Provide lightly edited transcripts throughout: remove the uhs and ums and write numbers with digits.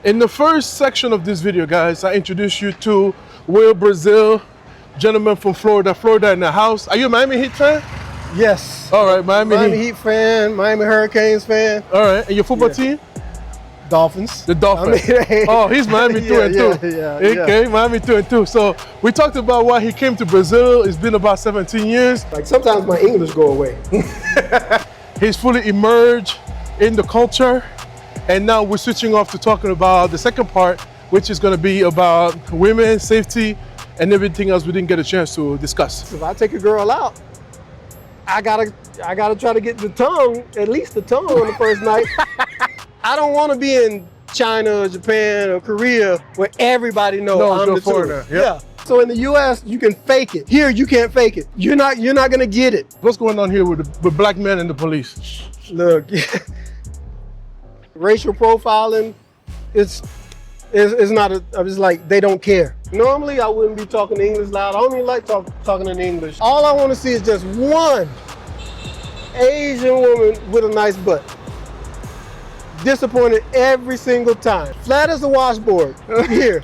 In the first section of this video, guys, I introduce you to Will Brazil, gentleman from Florida. Florida in the house. Are you a Miami Heat fan? Yes. All right, Miami Heat fan, Miami Hurricanes fan. All right, and your football team? Dolphins. The Dolphins. Oh, he's Miami 2-2. Yeah. Okay, Miami 2-2. So we talked about why he came to Brazil. It's been about 17 years. Like sometimes my English go away. He's fully emerged in the culture. And now we're switching off to talking about the second part, which is going to be about women, safety, and everything else we didn't get a chance to discuss. If I take a girl out, I gotta try to get the tongue, at least the tongue on the first night. I don't want to be in China or Japan or Korea where everybody knows I'm the foreigner. Yep. Yeah. So in the U.S. you can fake it. Here you can't fake it. You're not gonna get it. What's going on here with black men and the police? Look, racial profiling, it's not it's like they don't care. Normally I wouldn't be talking English loud. I don't even like talking in English. All I want to see is just one Asian woman with a nice butt. Disappointed every single time. Flat as a washboard here.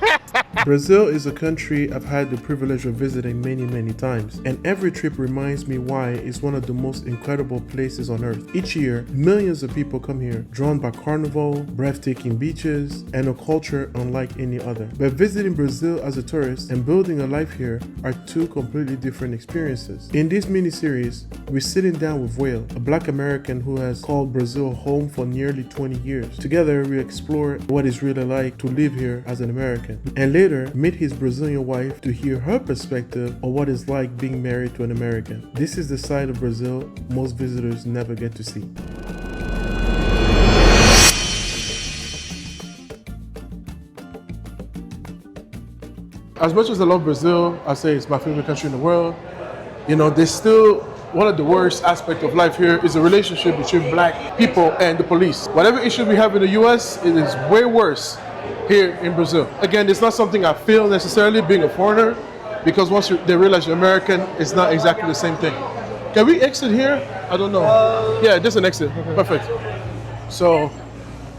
Brazil is a country I've had the privilege of visiting many times, and every trip reminds me why it's one of the most incredible places on earth. Each year, millions of people come here, drawn by carnival, breathtaking beaches, and a culture unlike any other. But visiting Brazil as a tourist and building a life here are two completely different experiences. In this mini-series, we're sitting down with Will, a black American who has called Brazil home for nearly 20 years. Together, we explore what it's really like to live here as an American, and later meet his Brazilian wife to hear her perspective of what it's like being married to an American. This is the side of Brazil most visitors never get to see. As much as I love Brazil, I say it's my favorite country in the world. You know, there's still one of the worst aspects of life here is the relationship between black people and the police. Whatever issues we have in the US, it is way worse here in Brazil. Again, it's not something I feel necessarily being a foreigner, because once they realize you're American, it's not exactly the same thing. Can we exit here? I don't know. Yeah, there's an exit. Okay. Perfect. So,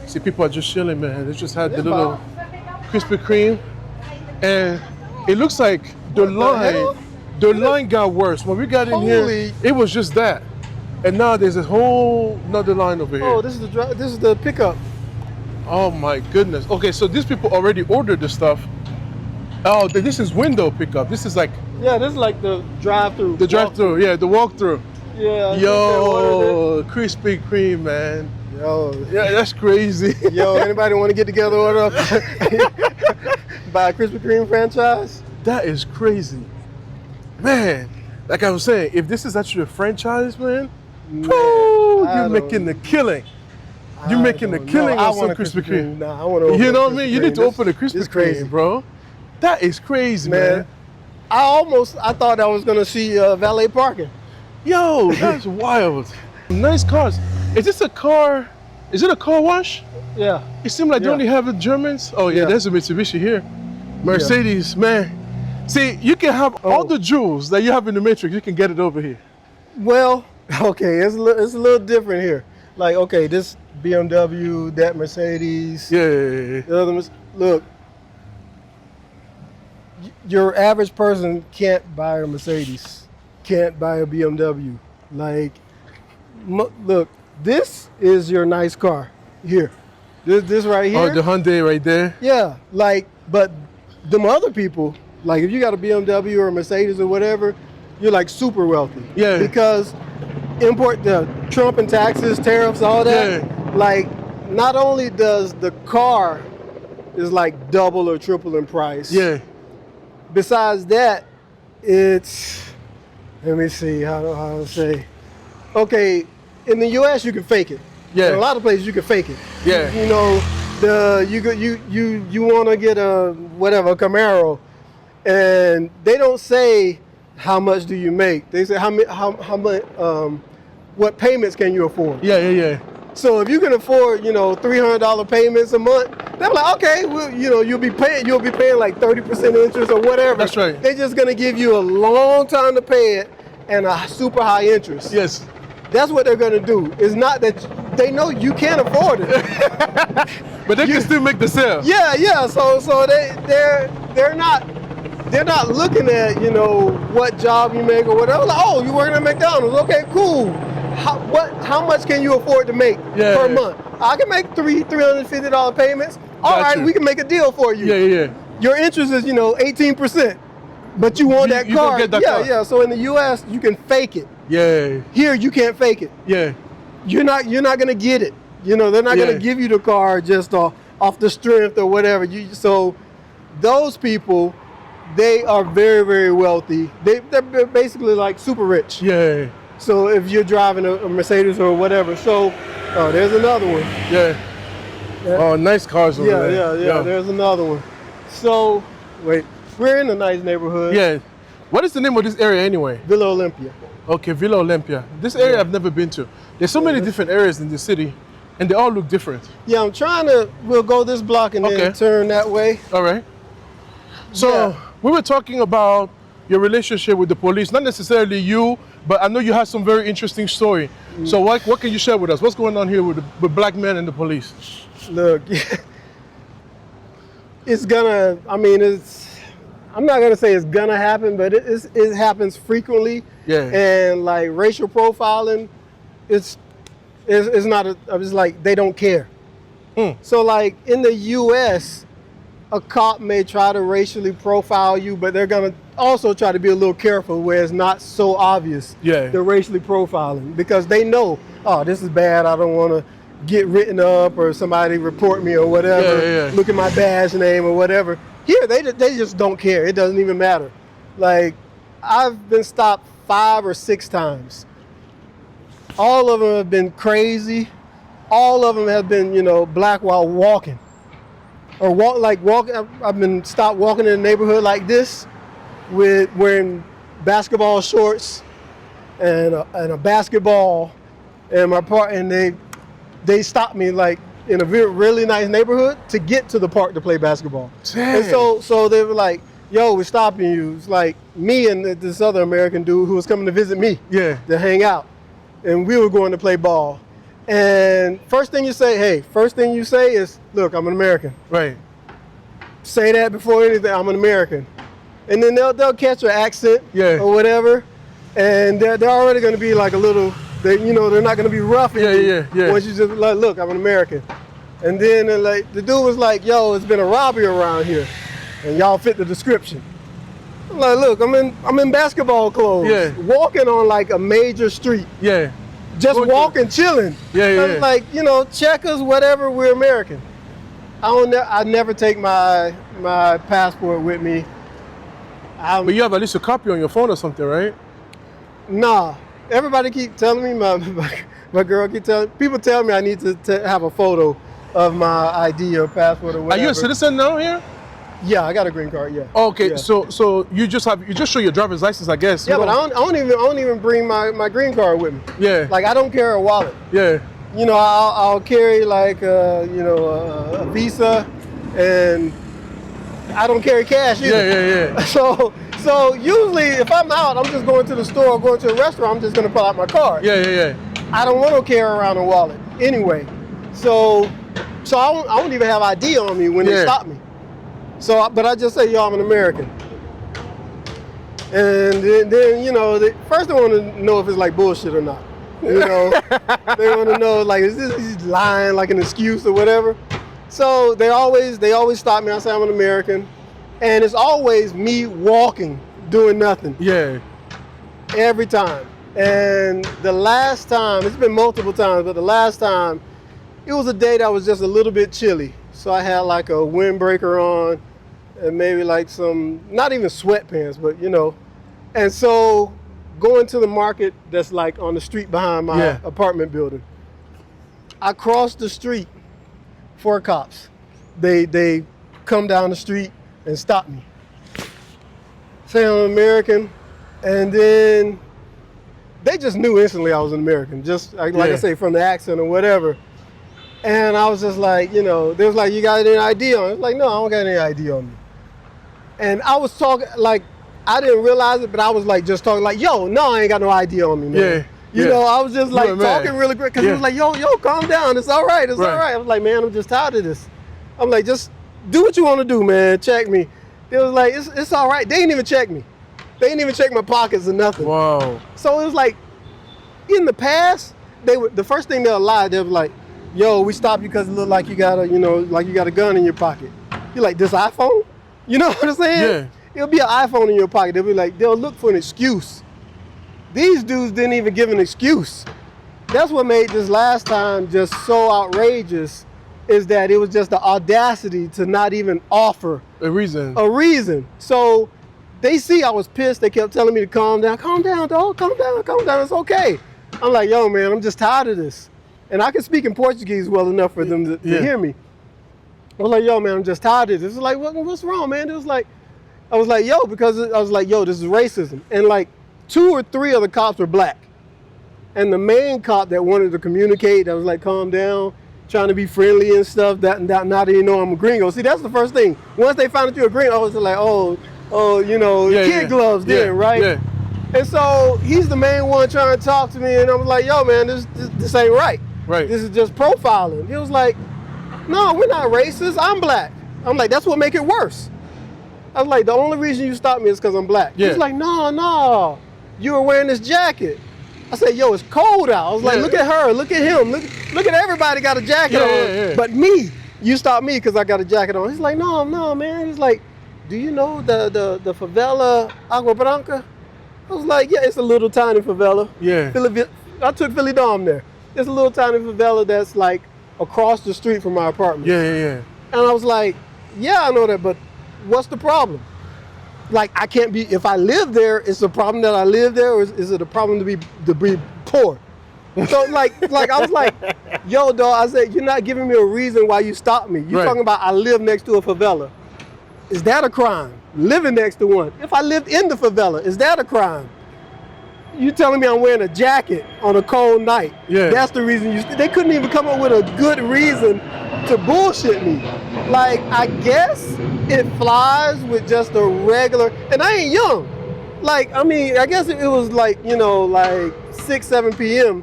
see, people are just chilling, man. They just had the little Krispy Kreme, and it looks like the line got worse. When we got in here, it was just that, and now there's a whole another line over here. Oh, this is the pickup. Oh my goodness. Okay, so these people already ordered the stuff. Oh, this is window pickup. This is like... Yeah, this is like the drive-through. The drive-through, yeah, the walk-through. Yeah. Yo, Krispy Kreme, man. Yo. Yeah, that's crazy. Yo, anybody want to get together, order up, buy a Krispy Kreme franchise? That is crazy. Man, like I was saying, if this is actually a franchise, man, you're making the killing. You're making the killing on some Krispy Kreme. Nah, I want to. You know what I mean? You need to open a Krispy Kreme, bro. That is crazy, man. I thought I was gonna see valet parking. Yo, that's wild. Nice cars. Is this a car? Is it a car wash? Yeah. It seems like they only have the Germans. Oh yeah, there's a Mitsubishi here. Mercedes, man. See, you can have all the jewels that you have in the Matrix. You can get it over here. Well, okay, it's a little different here. Like, okay, this BMW, that Mercedes. Yeah. The other look, your average person can't buy a Mercedes, can't buy a BMW. Like, look, this is your nice car here. This right here. Oh, the Hyundai right there. Yeah, like, but them other people, like if you got a BMW or a Mercedes or whatever, you're like super wealthy. Yeah. Because import the Trump and taxes, tariffs, all that. Yeah. Like, not only does the car is like double or triple in price. Yeah. Besides that, it's, let me see how to say. Okay, in the U.S. you can fake it. Yeah. In a lot of places you can fake it. Yeah. You know, you want to get a Camaro, and they don't say how much do you make. They say how much, what payments can you afford? Yeah. So if you can afford, $300 payments a month, they're like, okay, well, you'll be paying like 30% interest or whatever. That's right. They're just gonna give you a long time to pay it and a super high interest. Yes. That's what they're gonna do. It's not that they know you can't afford it. But they can still make the sale. Yeah. So they're not looking at, you know, what job you make or whatever. Like, oh, you working at McDonald's? Okay, cool. How much can you afford to make per month? I can make $350 payments. All right, we can make a deal for you. Yeah. Your interest is, you know, 18%, but you want that car. You can get that car. Yeah. So in the U.S., you can fake it. Yeah. Here, you can't fake it. Yeah. You're not gonna get it. You know, they're not gonna give you the car just off the strength or whatever. So those people, they are very, very wealthy. They're basically like super rich. Yeah. So if you're driving a Mercedes or whatever, so there's another one. Yeah. Oh, nice cars over there. Yeah. There's another one. So wait, we're in a nice neighborhood. Yeah. What is the name of this area anyway? Villa Olympia. Okay, Villa Olympia. This area I've never been to. There's so many different areas in the city, and they all look different. Yeah, we'll go this block and then turn that way. All right. So we were talking about your relationship with the police, not necessarily you, but I know you have some very interesting story. So what can you share with us? What's going on here with black men and the police? Look, I'm not gonna say it's gonna happen, but it happens frequently. Yeah. And like racial profiling, it's like they don't care. So like in the U.S., a cop may try to racially profile you, but they're gonna also try to be a little careful where it's not so obvious. Yeah. They're racially profiling because they know, oh, this is bad. I don't want to get written up or somebody report me or whatever. Yeah. Look at my badge name or whatever. Here, they just don't care. It doesn't even matter. Like, I've been stopped 5 or 6 times. All of them have been crazy. All of them have been, you know, black while walking. Or walking. I've been stopped walking in the neighborhood like this, with wearing basketball shorts and a basketball, and they stopped me like in a really nice neighborhood to get to the park to play basketball. Dang. And so they were like, yo, we're stopping you. It's like me and this other American dude who was coming to visit me to hang out. And we were going to play ball. And first thing you say is, look, I'm an American. Right. Say that before anything, I'm an American. And then they'll catch your accent or whatever. And they're already going to be like a little, they're not going to be rough. Yeah. Once you just like, look, I'm an American. And then like the dude was like, yo, it's been a robbery around here. And y'all fit the description. I'm like, look, I'm in basketball clothes. Walking on like a major street. Just walking, chilling. I'm like, checkers, whatever, we're American. I never take my passport with me. But you have at least a copy on your phone or something, right? Nah. Everybody keep telling me, my girl keep telling, people tell me I need to have a photo of my ID or passport or whatever. Are you a citizen now here? Yeah, I got a green card, yeah. Okay, yeah. So you just show your driver's license, I guess. Yeah, but I don't even bring my green card with me. Yeah. Like, I don't carry a wallet. Yeah. I'll carry like a Visa, and I don't carry cash either. Yeah. So usually if I'm out, I'm just going to the store or going to a restaurant, I'm just gonna pull out my card. Yeah. I don't want to carry around a wallet anyway. So I don't even have ID on me when they stop me. But I just say, yo, I'm an American. And then first they want to know if it's like bullshit or not. They want to know, like, is this he's lying, like an excuse or whatever. So they always stop me. I say I'm an American, and it's always me walking, doing nothing. Yeah. Every time. And the last time, it's been multiple times, but the last time, it was a day that was just a little bit chilly. So I had like a windbreaker on, and maybe like some, not even sweatpants, but And so going to the market that's like on the street behind my apartment building, I crossed the street, 4 cops. They come down the street and stop me. Say I'm an American, and then they just knew instantly I was an American, just like I say, from the accent or whatever. And I was just like, they was like, you got any ID on? I was like, no, I don't got any ID on me. And I was talking, like, I didn't realize it, but I was like, just talking like, yo, no, I ain't got no ID on me, man. You Yeah. know, I was just like were mad. talking really quick because he Yeah. was like, yo, calm down. It's all right. It's all Right. right. I was like, man, I'm just tired of this. I'm like, just do what you want to do, man. Check me. It was like, it's all right. They didn't even check me. They didn't even check my pockets or nothing. Wow. So it was like, in the past, the first thing they'll lie, they'll be like, yo, we stopped you because it looked like you got a gun in your pocket. You're like, this iPhone? You know what I'm saying? Yeah. It'll be an iPhone in your pocket. They'll be like, they'll look for an excuse. These dudes didn't even give an excuse. That's what made this last time just so outrageous, is that it was just the audacity to not even offer A reason. a reason. So they see I was pissed. They kept telling me to calm down, dog, calm down, it's okay. I'm like, yo, man, I'm just tired of this. And I can speak in Portuguese well enough for them to Yeah. hear me. I was like, yo, man, I'm just tired of this. It's like, what's wrong, man? It was like, I was like, yo, because I was like, yo, this is racism. And like 2 or 3 of the cops were black. And the main cop that wanted to communicate, that was like, calm down, trying to be friendly and stuff, now that you know I'm a gringo. See, that's the first thing. Once they found out you're a gringo, I was like, kid gloves then, right? Yeah. And so he's the main one trying to talk to me, and I was like, yo, man, this ain't right. Right. This is just profiling. He was like, no, we're not racist. I'm black. I'm like, that's what make it worse. I was like, the only reason you stopped me is because I'm black. Yeah. He's like, no, you were wearing this jacket. I said, yo, it's cold out. I was like, Yeah. look at her, look at him, look at everybody got a jacket on. Yeah. But me, you stopped me because I got a jacket on. He's like, no, man. He's like, do you know the favela Agua Branca? I was like, yeah, it's a little tiny favela. Yeah. I took Philly Dom there. It's a little tiny favela that's like across the street from my apartment. Yeah. And I was like, yeah, I know that, but what's the problem? Like, I can't be, if I live there, it's a problem that I live there, or is it a problem to be poor? So like I was like, yo, dog, I said, you're not giving me a reason why you stopped me. You're Right. talking about I live next to a favela. Is that a crime? Living next to one. If I lived in the favela, is that a crime? You telling me I'm wearing a jacket on a cold night. Yeah. That's the reason they couldn't even come up with a good reason to bullshit me. Like, I guess it flies with just a regular, and I ain't young. Like, I mean, I guess it was like, like 6, 7 p.m.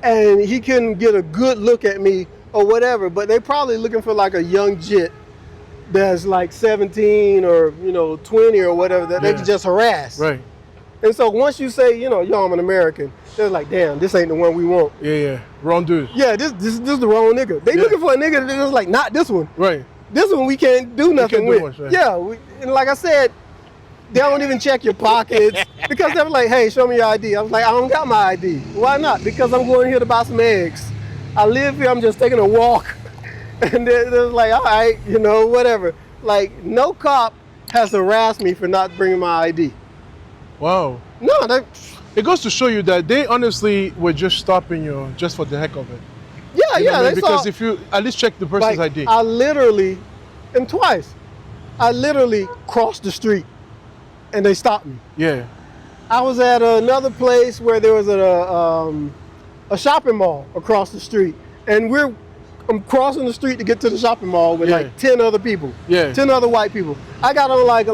and he couldn't get a good look at me or whatever, but they probably looking for like a young jit that's like 17 or 20 or whatever that they Yeah. can just harass. Right. And so once you say, yo, I'm an American, they're like, damn, this ain't the one we want. Yeah. Wrong dude. Yeah, this is the wrong nigga. They Yeah. looking for a nigga that's just like, not this one. Right. This one we can't do nothing can't do with. much, right? Yeah, and like I said, they don't even check your pockets because they were like, hey, show me your ID. I was like, I don't got my ID. Why not? Because I'm going here to buy some eggs. I live here, I'm just taking a walk. And they're like, all right, whatever. Like, no cop has harassed me for not bringing my ID. Wow. No, It goes to show you that they honestly were just stopping you just for the heck of it. yeah, You know what I mean? they Because saw, if you at least check the person's like, ID. I literally crossed the street and they stopped me. Yeah. I was at another place where there was a shopping mall across the street, and I'm crossing the street to get to the shopping mall with Yeah. like 10 other people. Yeah. 10 other white people. I got on like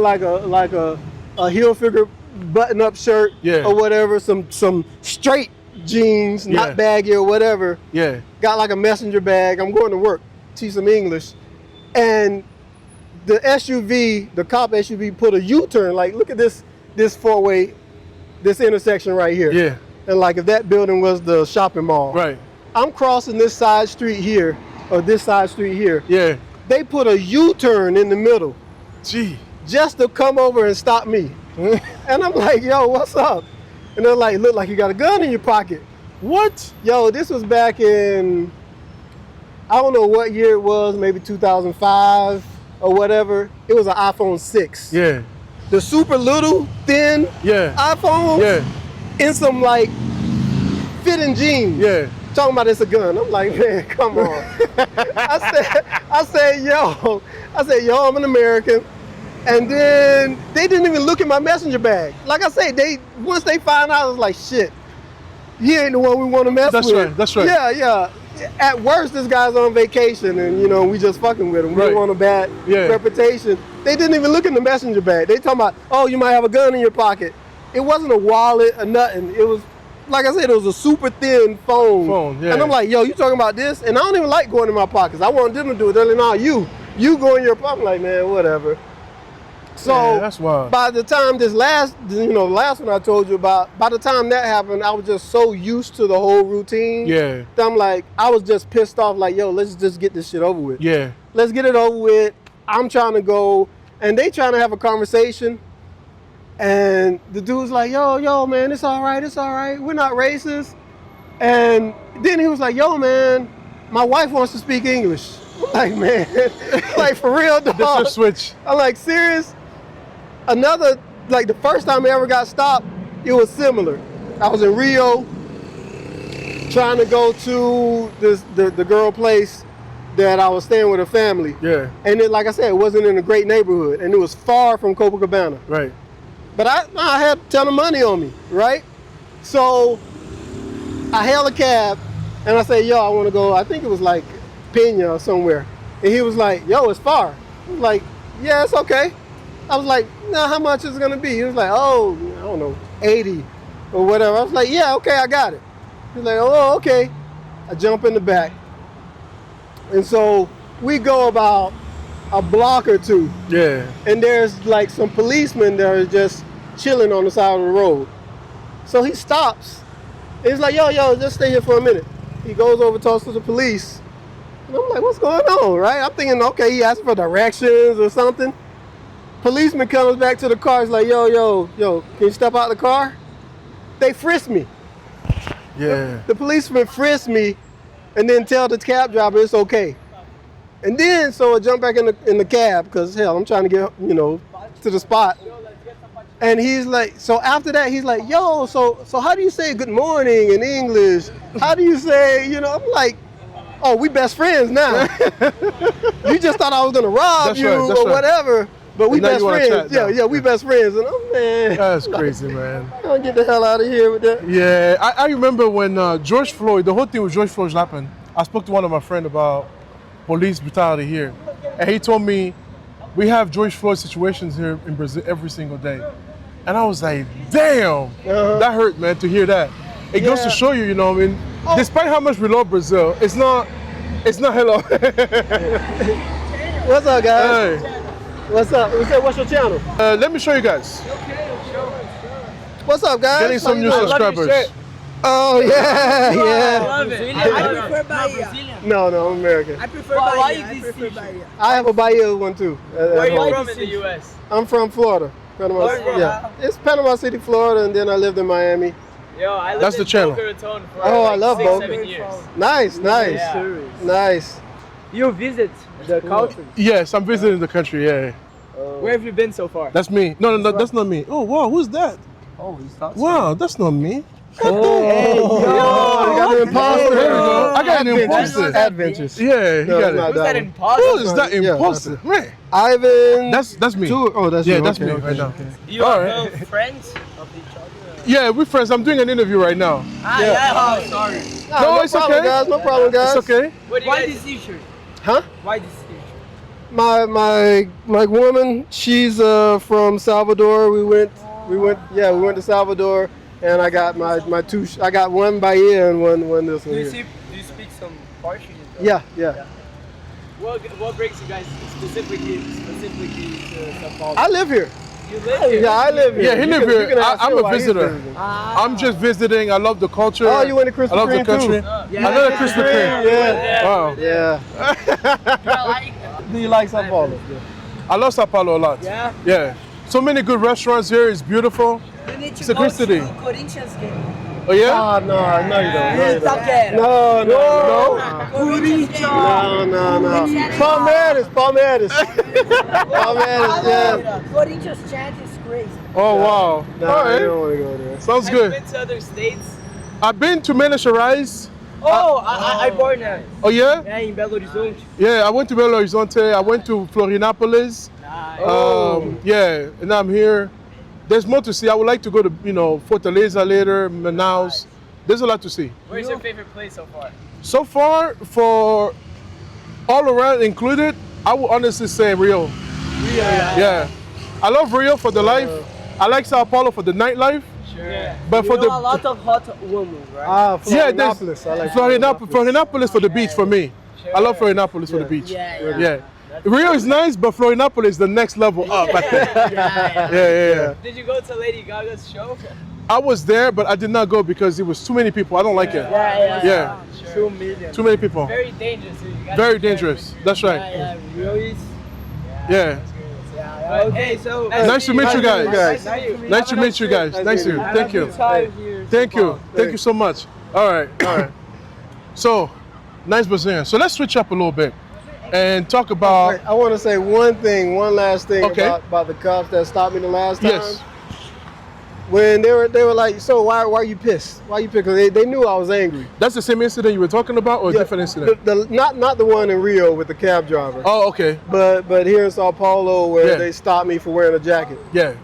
a heel figure button-up shirt Yeah. or whatever, some straight jeans, Yeah. not baggy or whatever. Yeah. Got like a messenger bag. I'm going to work, teach some English, and the cop SUV put a U-turn. Like, look at this four-way, this intersection right here. Yeah. And like, if that building was the shopping mall. Right. I'm crossing this side street here, or this side street here. Yeah. They put a U-turn in the middle Gee. just to come over and stop me. And I'm like, yo, what's up? And they're like, look like you got a gun in your pocket. What? Yo, this was back in, I don't know what year it was, maybe 2005 or whatever. It was an iPhone 6. Yeah. The super little, thin Yeah. iPhone Yeah. in some like fitting jeans. Yeah. Talking about it's a gun. I'm like, man, come on. I said, yo, I'm an American. And then they didn't even look at my messenger bag. Like I said, once they find out, I was like, shit, he ain't the one we want to mess with. That's right. Yeah. At worst, this guy's on vacation and, we just fucking with him. We Right. don't want a bad reputation. They didn't even look in the messenger bag. They talking about, oh, you might have a gun in your pocket. It wasn't a wallet or nothing. It was like I said, it was a super thin phone. Yeah. And I'm like, yo, you talking about this? And I don't even like going in my pockets. I want them to do it. They're like, nah, you go in your pocket. I'm like, man, whatever. So Yeah, that's wild. by the time this last one I told you about, by the time that happened, I was just so used to the whole routine. Yeah. That I'm like, I was just pissed off, like, yo, let's just get this shit over with. Yeah. Let's get it over with. I'm trying to go, and they trying to have a conversation. And the dude's like, yo, man, it's all right. We're not racist. And then he was like, yo, man, my wife wants to speak English. I'm like, man, like for real, dog. This is switch. I'm like, serious? The first time I ever got stopped, it was similar. I was in Rio trying to go to the girl place that I was staying with her family. Yeah. And it, like I said, it wasn't in a great neighborhood, and it was far from Copacabana. Right. But I had a ton of money on me, right? So I hailed a cab, and I said, yo, I want to go, I think it was like Pena or somewhere. And he was like, yo, it's far. I was like, yeah, it's okay. I was like, nah, how much is it gonna be? He was like, oh, I don't know, 80 or whatever. I was like, yeah, okay, I got it. He's like, oh, okay. I jump in the back. And so we go about a block or two. Yeah. And there's like some policemen that are just chilling on the side of the road. So he stops. And he's like, yo, just stay here for a minute. He goes over, talks to the police. And I'm like, what's going on, right? I'm thinking, okay, he asked for directions or something. Policeman comes back to the car. He's like, yo, can you step out of the car? They frisked me. Yeah. The policeman frisked me and then tell the cab driver it's okay. And then, so I jump back in the cab because, hell, I'm trying to get, to the spot. And he's like, so after that, he's like, yo, so how do you say good morning in English? How do you say, I'm like, oh, we best friends now. You just thought I was going to rob That's you right, that's or right. whatever. But we And now best you wanna friends. chat now. Yeah, we best friends. And man, That's crazy, man. I'm gonna get the hell out of here with that. Yeah, I remember when George Floyd, the whole thing with George Floyd happened. I spoke to one of my friends about police brutality here. And he told me, we have George Floyd situations here in Brazil every single day. And I was like, damn, that hurt, man, to hear that. It goes to show you, despite how much we love Brazil, it's not hello. What's up, guys? Hey, What's up? What's your channel? let me show you guys. What's up, guys? Getting some new subscribers. Oh, yeah. Love it. I prefer Bahia. No, I'm American. I prefer Bahia. I prefer Bahia. I have a Bahia one too. Where are you from in the U.S.? I'm from Florida. Panama, yeah. It's Panama City, Florida, and then I lived in Miami. Yo, I lived That's in the channel. Boca Raton for I love 6, Boca. 7 years. Nice. Yeah. Nice. You visit the country. Yes, I'm visiting the country, yeah. Where have you been so far? That's me. No, that's not me. Oh, wow, who's that? Oh, he's not. Wow, that's not me. Oh, I got an imposter. There we go. I got an imposter. Adventures. Yeah, he No, got it's not it. Who's that one. imposter? Who is that Yeah, imposter? Man, Ivan. that's me. Oh, that's Yeah, you. that's Okay, me okay, right now. okay. You All are right. both friends of each other? Yeah, we're friends. I'm doing an interview right now. Oh, sorry. No, it's problem, okay. guys. No problem, guys. It's okay. What do you Why guys this t-shirt? Huh? Why this t-shirt? My woman, she's from Salvador. We went to Salvador, and I got my two. I got one Bahia and one this one Do you here. speak some Portuguese? Yeah. What brings you guys specifically to Sao Paulo? I live here. You live here? Yeah, I live here. Yeah, he You live can- here. you can ask I'm him a why he's visitor. visiting. I'm just visiting. I love the culture. Oh, you went to Krispy I love the Kreme country. too? I love the Krispy Kreme. Yeah. Wow. Yeah. Do you like Sao Paulo? I love Sao Paulo a lot. Yeah? Yeah. So many good restaurants here. It's beautiful. You need to It's a go good city. to Corinthians game. Oh yeah? Ah, no, you don't. Itaquera. No. Corinthians. No. Palmeiras, yeah. Corinthians chant is crazy. Oh wow. No, All I right. don't want to go there. Sounds Have you good. been to other states? I've been to Minas Gerais. Oh, I born there. Oh yeah? Yeah, in Belo Horizonte. Yeah, I went to Belo Horizonte. I went to Florianopolis. Nice. Yeah, and I'm here. There's more to see. I would like to go to, Fortaleza later, Manaus. There's a lot to see. Where's your favorite place so far? So far, for all around included, I would honestly say Rio. Yeah. Yeah. I love Rio for the life. I like Sao Paulo for the nightlife. Sure. Yeah. But You for know the a lot of hot women, right? Ah, yeah, there's Florianopolis. I like Florianopolis for the beach for me. I love Florianopolis for the Yeah. beach. Yeah, Yeah. Rio is nice, but Florianopolis is the next level up, I think. Yeah. Did you go to Lady Gaga's show? I was there, but I did not go because it was too many people. I don't like it. Yeah. Sure. 2 million. Too many people. Very dangerous. So you gotta Very be careful. dangerous. That's right. Yeah, really. Yeah. Yeah. But, hey, so Nice to meet you guys. guys. Nice to meet you guys. Nice to meet you. Thank you. Thank you. Thank you so much. All right. So, nice Brazilian. So let's switch up a little bit and talk about. Wait, I want to say one last thing Okay. about the cops that stopped me the last time. Yes. When they were like, so why are you pissed? Why are you pissed? Because they knew I was angry. That's the same incident you were talking about, or a Yeah, different incident? not the one in Rio with the cab driver. Oh, okay. But here in Sao Paulo where Yeah. they stopped me for wearing a jacket. Yeah.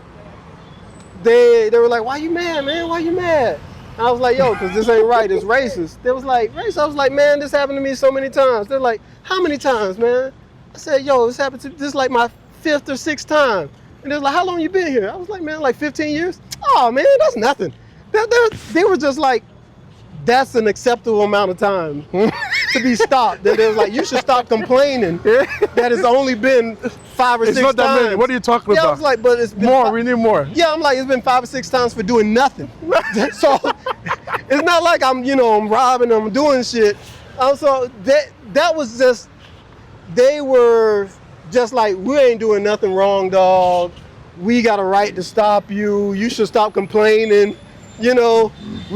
They were like, why you mad, man? Why you mad? And I was like, yo, because this ain't right. It's racist. They was like, racist. I was like, man, this happened to me so many times. They're like, how many times, man? I said, yo, this happened to this is like my 5th or 6th time. And they was like, how long you been here? I was like, man, like 15 years. Oh, man, that's nothing. They were just like, that's an acceptable amount of time to be stopped. That they was like, you should stop complaining that it's only been 5 or 6 It's not that times. many. What are you talking Yeah, I about? was like, but it's been More. We need more. Yeah, I'm like, it's been 5 or 6 times for doing nothing. So it's not like I'm robbing them, doing shit. So that was just, they were just like, we ain't doing nothing wrong, dog. We got a right to stop you. You should stop complaining. We're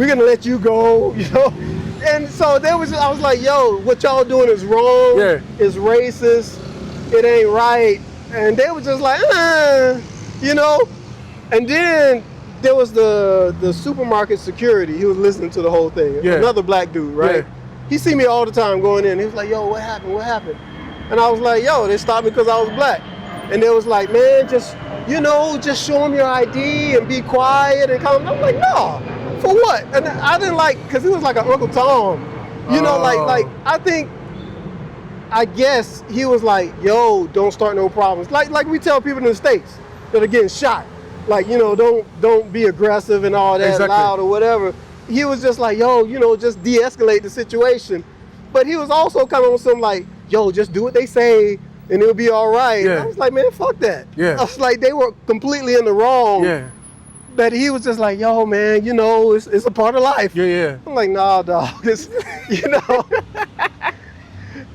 gonna let you go. And so I was like, yo, what y'all doing is wrong. Yeah. It's racist. It ain't right. And they were just like, And then there was the supermarket security. He was listening to the whole thing. Yeah. Another black dude, right? Yeah. He see me all the time going in. He was like, yo, what happened? What happened? And I was like, yo, they stopped me because I was black. And they was like, man, just show them your ID and be quiet and calm. I'm like, no, for what? And I didn't because he was like an Uncle Tom. I guess he was like, yo, don't start no problems. Like we tell people in the States that are getting shot. Like, don't be aggressive and all that, Exactly. loud or whatever. He was just like, yo, just de-escalate the situation. But he was also kind of on some like, yo, just do what they say and it'll be all right. Yeah. I was like, man, fuck that. Yeah. I was like, they were completely in the wrong. Yeah. But he was just like, yo, man, it's a part of life. Yeah. I'm like, nah, dog. It's,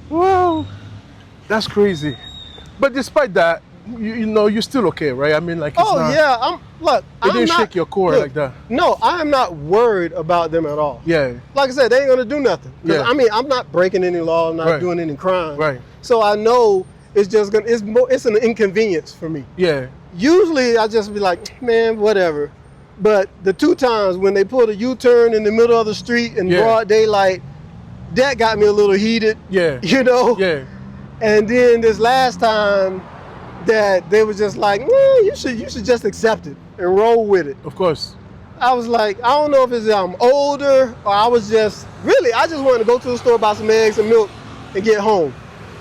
Well, that's crazy. But despite that, you're still okay, right? I mean, like, it's not, yeah. it didn't shake your core like that. No, I am not worried about them at all. Yeah. Like I said, they ain't gonna do nothing. 'Cause, Yeah. I mean, I'm not breaking any law. I'm not Right. doing any crime. Right. So I know it's just it's an inconvenience for me. Yeah. Usually I just be like, man, whatever. But the 2 times when they pulled a U-turn in the middle of the street in Yeah. broad daylight, that got me a little heated. Yeah. Yeah. And then this last time that they were just like, you should just accept it and roll with it. Of course. I was like, I don't know if it's I'm older or I just wanted to go to the store, buy some eggs and milk and get home.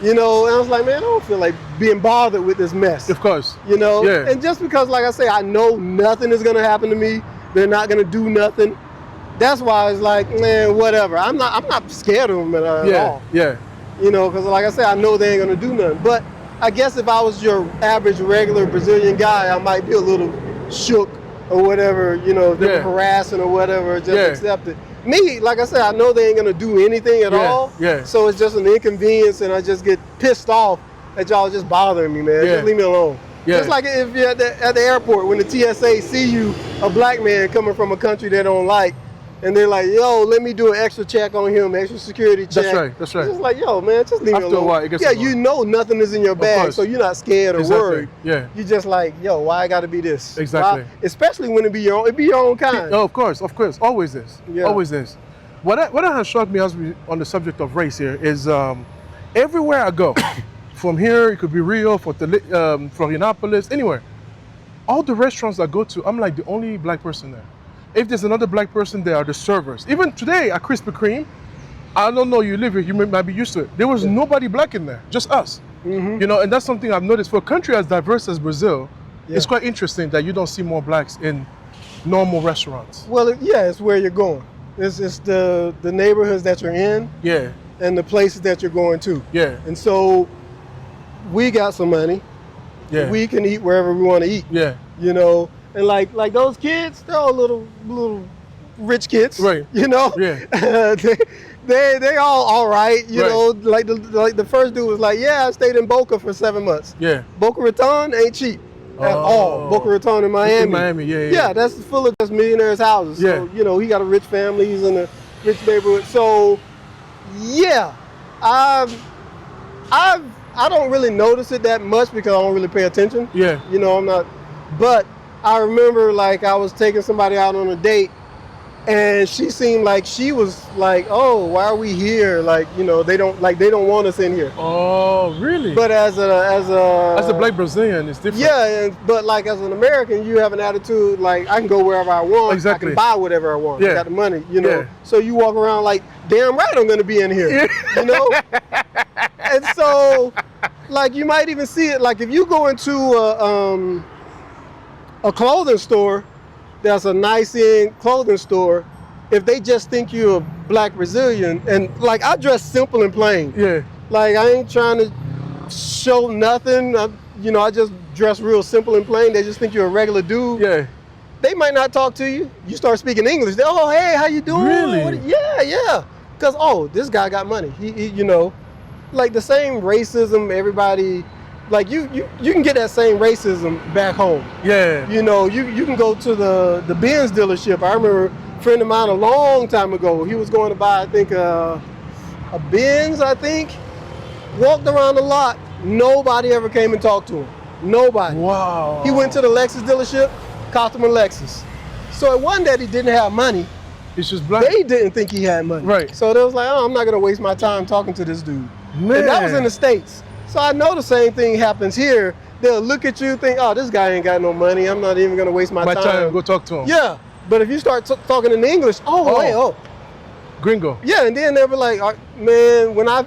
And I was like, man, I don't feel like being bothered with this mess. Of course. Yeah. And just because, like I say, I know nothing is gonna happen to me, they're not gonna do nothing. That's why it's like, man, whatever. I'm not scared of them at all. Yeah. Because like I said, I know they ain't gonna do nothing. But I guess if I was your average, regular Brazilian guy, I might be a little shook or whatever, if they were harassing or whatever, just accept it. Me, like I said, I know they ain't gonna do anything at all. Yeah. So it's just an inconvenience and I just get pissed off that y'all just bothering me, man. Yeah. Just leave me alone. Yeah. Just like if you're at the airport when the TSA see you, a black man coming from a country they don't like, and they're like, yo, let me do an extra check on him, extra security check. That's right. That's right. It's just like, yo, man, just leave me alone. After a while, it gets annoying. you know nothing is in your bag, course. so you're not scared or worried. Yeah. You just like, yo, why I gotta be this? Exactly. Why? Especially when it be your own kind. Oh, of course. Always is. Yeah. Always is. What has struck me as on the subject of race here is everywhere I go, from here, it could be Rio, Florianopolis, anywhere. All the restaurants I go to, I'm like the only black person there. If there's another black person, they are the servers. Even today at Krispy Kreme, I don't know, you live here, you might be used to it. There was nobody black in there, just us. Mm-hmm. And that's something I've noticed. For a country as diverse as Brazil, it's quite interesting that you don't see more blacks in normal restaurants? Well, yeah, it's where you're going. It's the neighborhoods that you're in Yeah, and the places that you're going to. yeah, And so we got some money. yeah, We can eat wherever we want to eat. yeah, You know, and like those kids, they're all little rich kids. Right. You know. Yeah. they all right. You Right. know, like the first dude was like, yeah, I stayed in Boca for 7 months. yeah. Boca Raton ain't cheap at all. Boca Raton in Miami. In Miami, yeah, yeah. Yeah, that's full of just millionaires' houses. So, Yeah. you know, he got a rich family. He's in a rich neighborhood. So, yeah, I don't really notice it that much because I don't really pay attention. Yeah. You know, I'm not. But I remember like I was taking somebody out on a date, and she seemed like she was like, "Oh, why are we here?" Like, you know, they don't want us in here. Oh, really? But as a black Brazilian, it's different. yeah, but like as an American, you have an attitude like I can go wherever I want. Exactly. I can buy whatever I want. Yeah. I got the money, you know. Yeah. So you walk around like, damn right, I'm gonna be in here, you know. And so, like, you might even see it. Like if you go into a clothing store, that's a nice end clothing store. If they just think you're a black Brazilian, and like I dress simple and plain. Yeah. Like I ain't trying to show nothing. You know, I just dress real simple and plain. They just think you're a regular dude. Yeah. They might not talk to you. You start speaking English. They, oh, hey, how you doing? Really? Yeah. Because, oh, this guy got money. He, you know, like the same racism, everybody, like you can get that same racism back home. Yeah. You know, you can go to the Benz dealership. I remember a friend of mine a long time ago, he was going to buy, I think, a Benz, I think. Walked around the lot. Nobody ever came and talked to him. Nobody. Wow. He went to the Lexus dealership, cost him a Lexus. So it wasn't that he didn't have money. It's just black. They didn't think he had money. Right. So they was like, oh, I'm not going to waste my time talking to this dude. Man. And that was in the States. So I know the same thing happens here. They'll look at you, think, oh, this guy ain't got no money. I'm not even going to waste my time. Go talk to him. Yeah. But if you start talking in English, Gringo. yeah, and then they were like, man, when I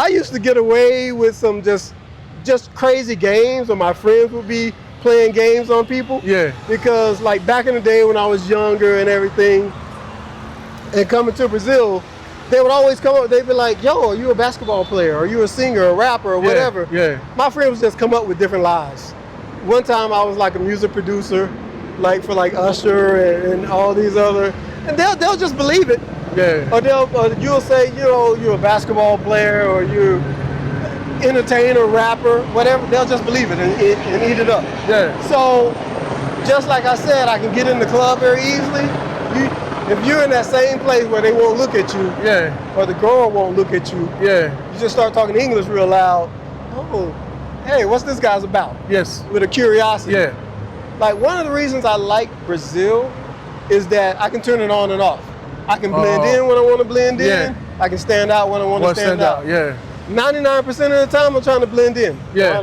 used to get away with some just crazy games, or my friends would be playing games on people. Yeah. Because like back in the day when I was younger and everything, and coming to Brazil, they would always come up, they'd be like, yo, are you a basketball player? Are you a singer, a rapper, or whatever? Yeah. My friends would just come up with different lies. One time I was like a music producer, like for like Usher and all these other, and they'll just believe it. Yeah. Or you'll say, you know, you're a basketball player or you're entertainer, rapper, whatever. They'll just believe it and eat it up. Yeah. So, just like I said, I can get in the club very easily. If you're in that same place where they won't look at you, Yeah. or the girl won't look at you, Yeah. you just start talking English real loud. Oh, hey, what's this guy's about? Yes. With a curiosity. Yeah. Like one of the reasons I like Brazil is that I can turn it on and off. I can blend in when I want to blend in. Yeah. I can stand out when I want to stand out. Yeah. 99% of the time I'm trying to blend in. Yeah.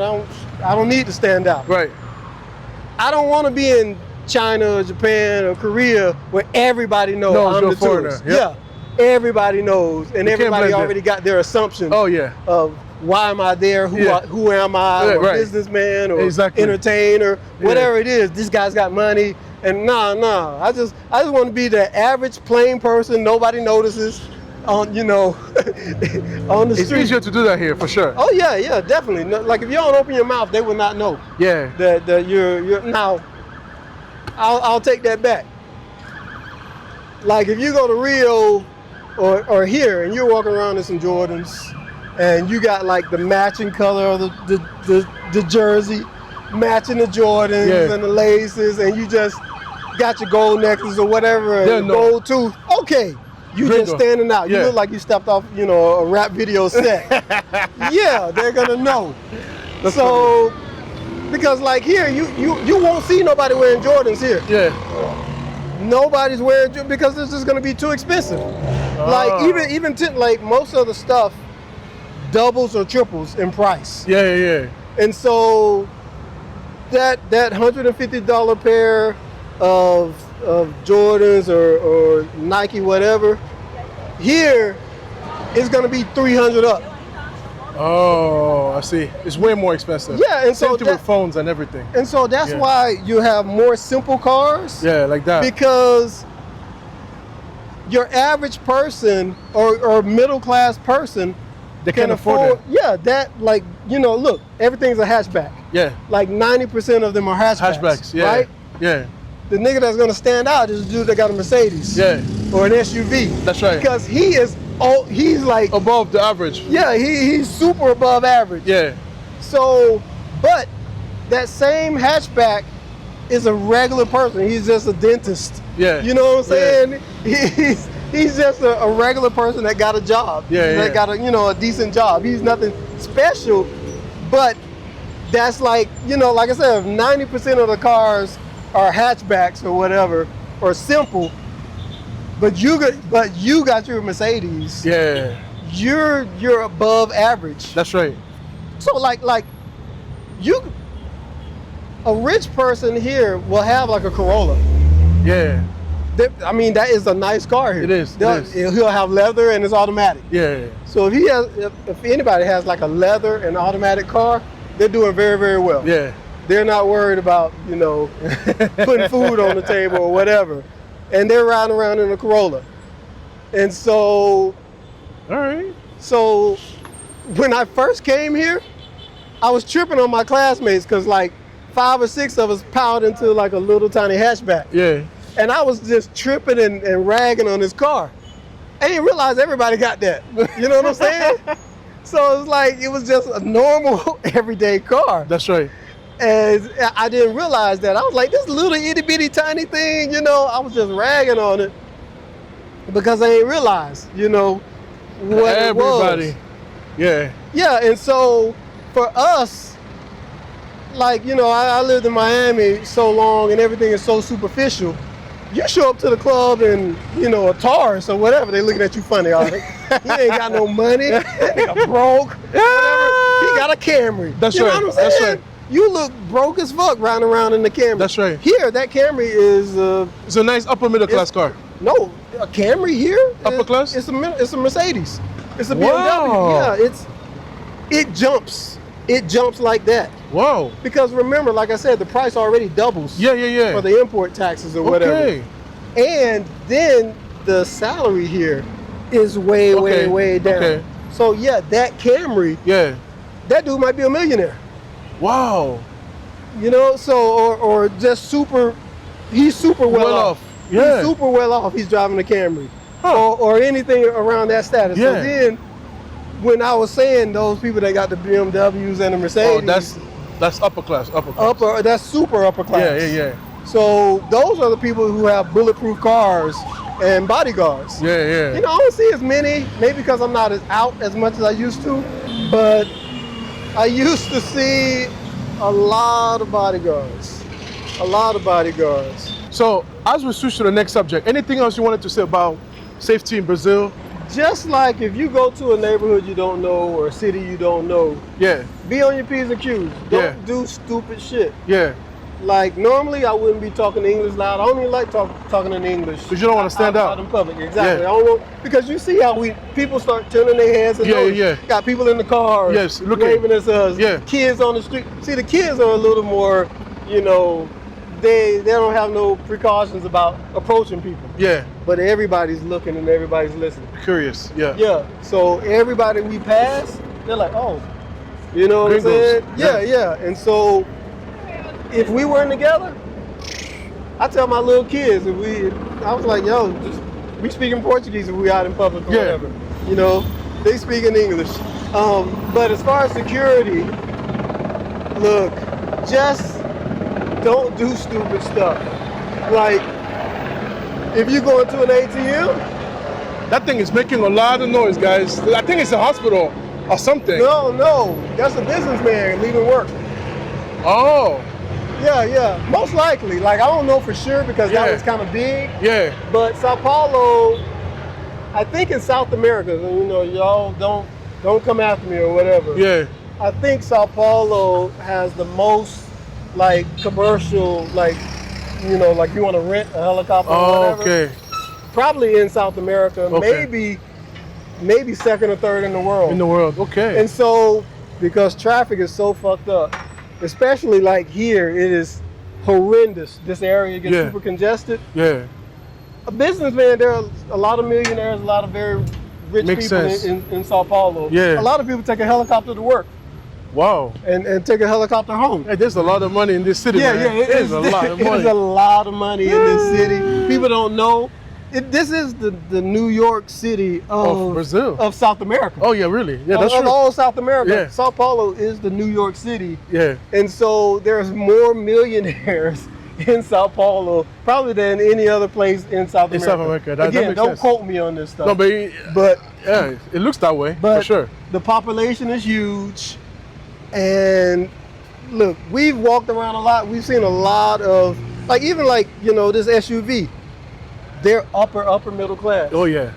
I don't need to stand out. Right. I don't want to be in China or Japan or Korea where everybody knows No, I'm you're the a foreigner. tourist. Yep. Yeah. Everybody knows, and You can't everybody blend in. already got their assumption Oh yeah. of why am I there, who Yeah. who am I, Yeah, or right. businessman or Exactly. entertainer, whatever it is. This guy's got money, and nah. I just want to be the average plain person. Nobody notices on on the It's street. easier to do that here for sure. Oh yeah, definitely. No, like if you don't open your mouth, they will not know Yeah. that you're now. I'll take that back. Like if you go to Rio or here and you're walking around in some Jordans and you got like the matching color of the jersey, matching the Jordans Yeah. and the laces, and you just got your gold necklace or whatever, Yeah, and no. gold tooth. Okay, you Gringo. just standing out. You Yeah. look like you stepped off, a rap video set. Yeah, they're gonna know. So, because like here, you won't see nobody wearing Jordans here. Yeah. Nobody's wearing because this is going to be too expensive. Like like most of the stuff doubles or triples in price. Yeah. And so that $150 pair of Jordans or Nike whatever here is going to be 300 up. Oh, I see. It's way more expensive. Yeah, and Same so thing with phones and everything. And so that's Yeah. why you have more simple cars. Yeah, like that. Because your average person or middle class person They can afford it. Yeah, that like, you know, look, everything's a hatchback. Yeah. Like 90% of them are hatchbacks. Hatchbacks. Yeah. Right? Yeah. The nigga that's gonna stand out is the dude that got a Mercedes. Yeah. Or an SUV. That's right. Because he's like Above the average. yeah, he's super above average. Yeah. So, but that same hatchback is a regular person. He's just a dentist. Yeah. You know what I'm saying? He's just a regular person that got a job. Yeah, That yeah. got a decent job. He's nothing special, but that's like, like I said, if 90% of the cars are hatchbacks or whatever, or simple, but you got your Mercedes. Yeah. You're above average. That's right. So like a rich person here will have like a Corolla. Yeah. I mean, that is a nice car here. It is. He'll have leather and it's automatic. Yeah. So if anybody has like a leather and automatic car, they're doing very, very well. Yeah. They're not worried about, putting food on the table or whatever. And they're riding around in a Corolla. And so, All right. so when I first came here, I was tripping on my classmates because like 5 or 6 of us piled into like a little tiny hatchback. Yeah. And I was just tripping and ragging on his car. I didn't realize everybody got that. You know what I'm saying? So it was just a normal everyday car. That's right. And I didn't realize that. I was like, this little itty bitty tiny thing, I was just ragging on it because I didn't realize, what Everybody. it was. Yeah. Yeah, and so for us, I lived in Miami so long and everything is so superficial. You show up to the club and, a Taurus or whatever, they looking at you funny. All right? He ain't got no money, that nigga broke, whatever. He got a Camry. That's you know right, what I'm saying? that's right. You look broke as fuck riding around in the Camry. That's right. Here, that Camry is It's a nice upper middle class car. no, a Camry here. Upper class? It's a Mercedes. It's a BMW. Wow. Yeah, it jumps. It jumps like that. Wow. Because remember, like I said, the price already doubles Yeah. for the import taxes or whatever. Okay. And then the salary here is way down. Okay. So yeah, that Camry, Yeah. that dude might be a millionaire. Wow. Or just he's super well off. Yeah. He's super well off. He's driving a Camry. Huh. Or anything around that status. Yeah. So then when I was saying those people that got the BMWs and the Mercedes, that's upper class. Upper class. that's super upper class. Yeah. So those are the people who have bulletproof cars and bodyguards. Yeah. I don't see as many, maybe because I'm not as out as much as I used to, but I used to see a lot of bodyguards. So as we switch to the next subject, anything else you wanted to say about safety in Brazil? Just like if you go to a neighborhood you don't know or a city you don't know, Yeah. be on your P's and Q's. Yeah. Don't do stupid shit. Yeah. Like normally I wouldn't be talking English loud. I don't even like talking in English. Because you don't want to stand out. in public. Exactly. Yeah. I don't want, because you see how people start turning their heads and notice. Yeah. Got people in the car Yes, looking. waving at us. Yeah. Kids on the street. See, the kids are a little more, they don't have no precautions about approaching people. Yeah. But everybody's looking and everybody's listening. Curious. Yeah. Yeah. So everybody we pass, they're like, oh, you know what I'm Gringos. saying? Yeah. And so if we weren't together, I tell my little kids, I was like, yo, we speaking Portuguese if we out in public or Yeah. whatever. They speak in English. But as far as security, look, just don't do stupid stuff. Like, if you go into an ATM, That thing is making a lot of noise, guys. I think it's a hospital or something. no, that's a businessman leaving work. Oh. Yeah, most likely. Like, I don't know for sure because Yeah. that was kind of big. Yeah. But Sao Paulo, I think in South America, y'all don't come after me or whatever. Yeah. I think Sao Paulo has the most like commercial, like you want to rent a helicopter or Oh, whatever. okay. Probably in South America, Okay. maybe maybe second or third in the world. In the world, okay. And so, because traffic is so fucked up, especially like here, it is horrendous. This area gets Yeah. super congested. Yeah, A businessman, there are a lot of millionaires, a lot of very rich Makes people sense. in Sao Paulo. Yeah. A lot of people take a helicopter to work wow. and take a helicopter home. Hey, there's a lot of money in this city, Yeah, man. yeah, it There's is a lot of money. There's a lot of money in this city. People don't know. This is the New York City Of Brazil. of South America. Oh yeah, really? Yeah, that's of true. all South America. Yeah. Sao Paulo is the New York City. Yeah. And so there's more millionaires in Sao Paulo probably than any other place in South America. In South America. That Again, makes don't sense. quote me on this stuff. No, but yeah, it looks that way but for sure. the population is huge. And look, we've walked around a lot. We've seen a lot of even this SUV. They're upper middle class. Oh yeah.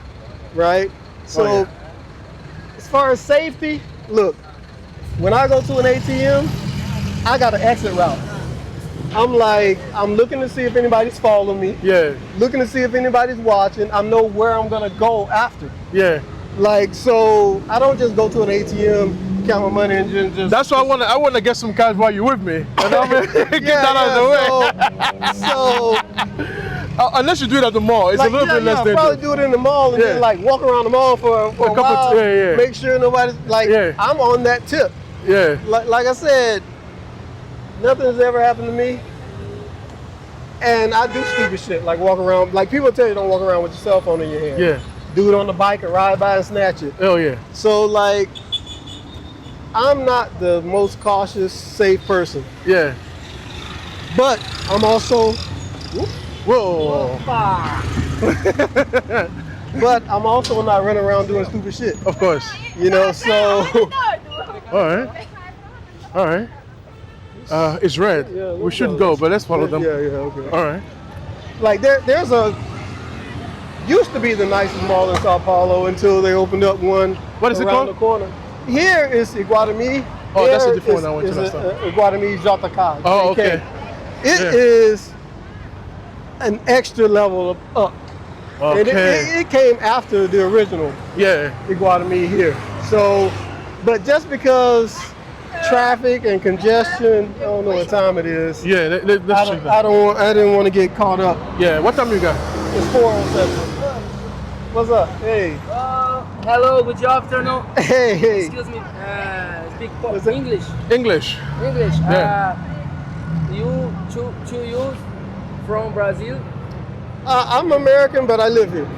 Right? So yeah. as far as safety, look, when I go to an ATM, I got an exit route. I'm looking to see if anybody's following me, Yeah. looking to see if anybody's watching. I know where I'm gonna go after. Yeah. So I don't just go to an ATM, count my money and just That's why I want to get some cash while you're with me. You know what I mean? Get that out of the way. So Unless you do it at the mall, it's a little bit less I'll probably dangerous. do it in the mall and Yeah. then walk around the mall for a couple- while. yeah. Make sure nobody's Yeah. I'm on that tip. Yeah. Like I said, nothing's ever happened to me. And I do stupid shit, like walk around. Like people tell you don't walk around with your cell phone in your hand. Yeah. Do it on the bike and ride by and snatch it. Oh yeah. So I'm not the most cautious, safe person. Yeah. But I'm also, Whoa. but I'm also not running around doing stupid shit. Of course. So All right. All right. It's red. Yeah, We let's should go. go, but let's follow them. Yeah, okay. All right. Like there's used to be the nicest mall in Sao Paulo until they opened up one What is it around called? the corner. Here is Iguatemi. Oh, that's a There different one I went to is last time. Iguatemi JK. Oh, JK. okay. It Yeah. is an extra level up. And Okay. it came after the original Yeah. Iguatemi here. So, but just because traffic and congestion, I don't know what time it is. Yeah. Let's check that. I didn't want to get caught up. Yeah. What time you got? It's 4:07. What's up? Hey. Hello, good afternoon. Hey. Excuse me. Speak What's that? English. English. English. Yeah. You from Brazil? I'm American, but I live here.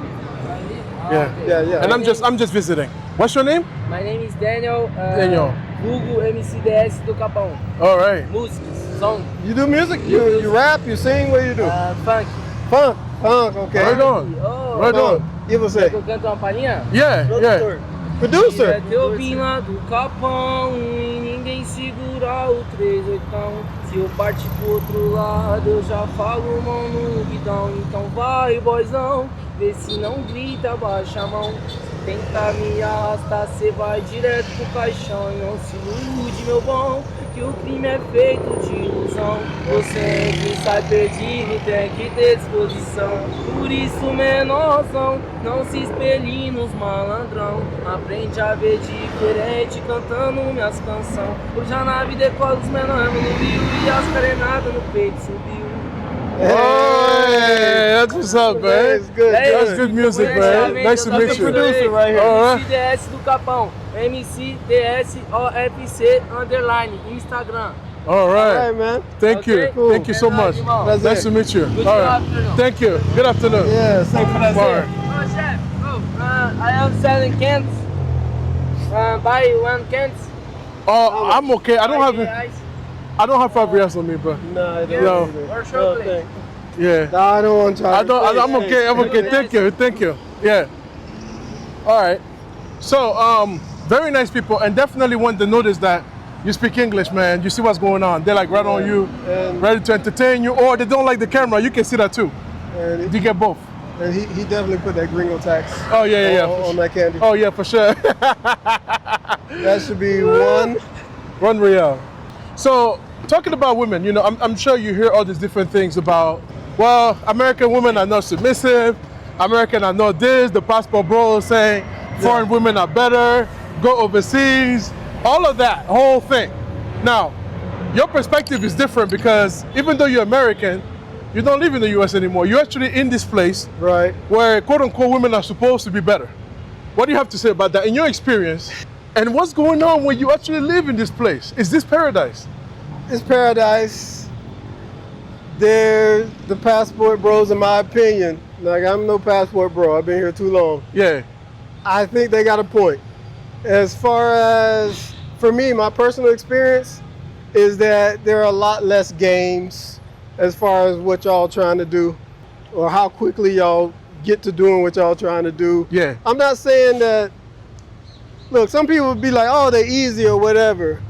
Yeah. Yeah. And I'm just visiting. What's your name? My name is Daniel. Daniel. Google MCDS do Capão. All right. Músicas, song, You do music? You rap? You sing? What do you do? funk. Funk. Okay. Right on. Oh, Right on. E você? eu canto uma palhinha? Yeah. Yeah. Producer. Eu vim lá do Capão e ninguém segura o 38. Se eu partir pro outro lado, eu já falo mão no guidão. Então vai, boizão, vê se não grita, baixa a mão. Se tenta me arrastar, cê vai direto pro caixão. E não se ilude, meu bom, que o crime é feito de ilusão. Você é quem sai perdido, tem que ter disposição. Por isso, menorzão, não se espelhe nos malandrão. Aprende a ver diferente, cantando minhas canções. Eu já na vida decolo os menores no rio e as carenadas no peito subiu. Hey, that's what's up, man. That's good. That's good music, man. Nice to meet you. Producer right here. All right. MCDS do Capão, MCDSOFC _ Instagram. All All right, right. man. Thank you. Okay. Thank you so That's much. nice, Jamal. That's Nice it. to meet you. Good All right. afternoon. Thank you. Good afternoon. Yeah, sempre prazer. All right. Oh, chef, I am selling cans. Buy one cans. Oh, I'm okay. I don't have 5 reals on me, bro. No, I don't. No. either. Or short No, plate. Yeah. No, I don't want to try. I'm okay. I'm okay. Thank you. Thank you. Yeah. All right. So, very nice people, and definitely want to notice that you speak English, man. You see what's going on. They're like right on you, And- ready to entertain you, or they don't like the camera. You can see that too. And You get both. he definitely put that gringo tax Oh yeah. on that candy. Oh yeah, for sure. That should be one. One real. So, talking about women, you know, I'm sure you hear all these different things about, well, American women are not submissive. American are not this. The passport bro is saying foreign women are better, go overseas, all of that whole thing. Now, your perspective is different because even though you're American, you don't live in the US anymore. You're actually in this place Right. where quote unquote women are supposed to be better. What do you have to say about that in your experience? And what's going on when you actually live in this place? Is this paradise? It's paradise. They're the passport bros, in my opinion. Like, I'm no passport bro. I've been here too long. Yeah, I think they got a point. As far as, for me, my personal experience is that there are a lot less games as far as what y'all trying to do or how quickly y'all get to doing what y'all trying to do. yeah, I'm not saying that, look, some people would be like, oh, they're easy or whatever.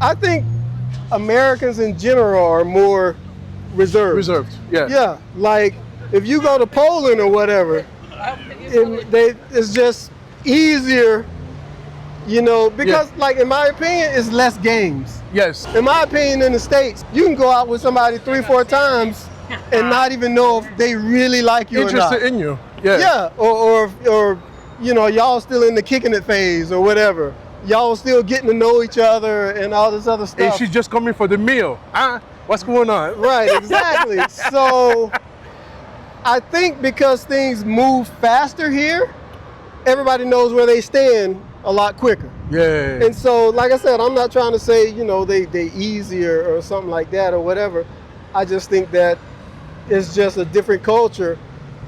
I think Americans in general are more reserved. reserved. Yeah, Yeah, like if you go to Poland or whatever, it's just easier, you know, because like in my opinion, it's less games. yes, In my opinion, in the States, you can go out with somebody 3-4 times and not even know if they really like you or not. interested in you. Yeah, Yeah, or you know, y'all still in the kicking it phase or whatever. Y'all still getting to know each other and all this other And stuff. she's just coming for the meal. What's going on? Right, exactly. So I think because things move faster here, everybody knows where they stand a lot quicker. Yeah, And so, like I said, I'm not trying to say, you know, they easier or something like that or whatever. I just think that it's just a different culture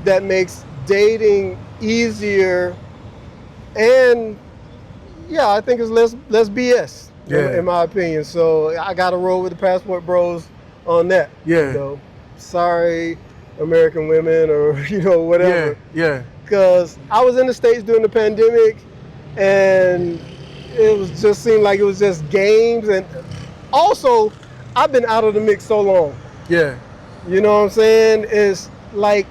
that makes dating easier, and yeah, I think it's less BS Yeah. in my opinion. So I got to roll with the passport bros on that. Yeah. You know, sorry, American women or you know yeah, whatever. yeah, Because I was in the States during the pandemic, and it was just seemed like it was just games, and also I've been out of the mix so long. yeah, You know what I'm saying? It's like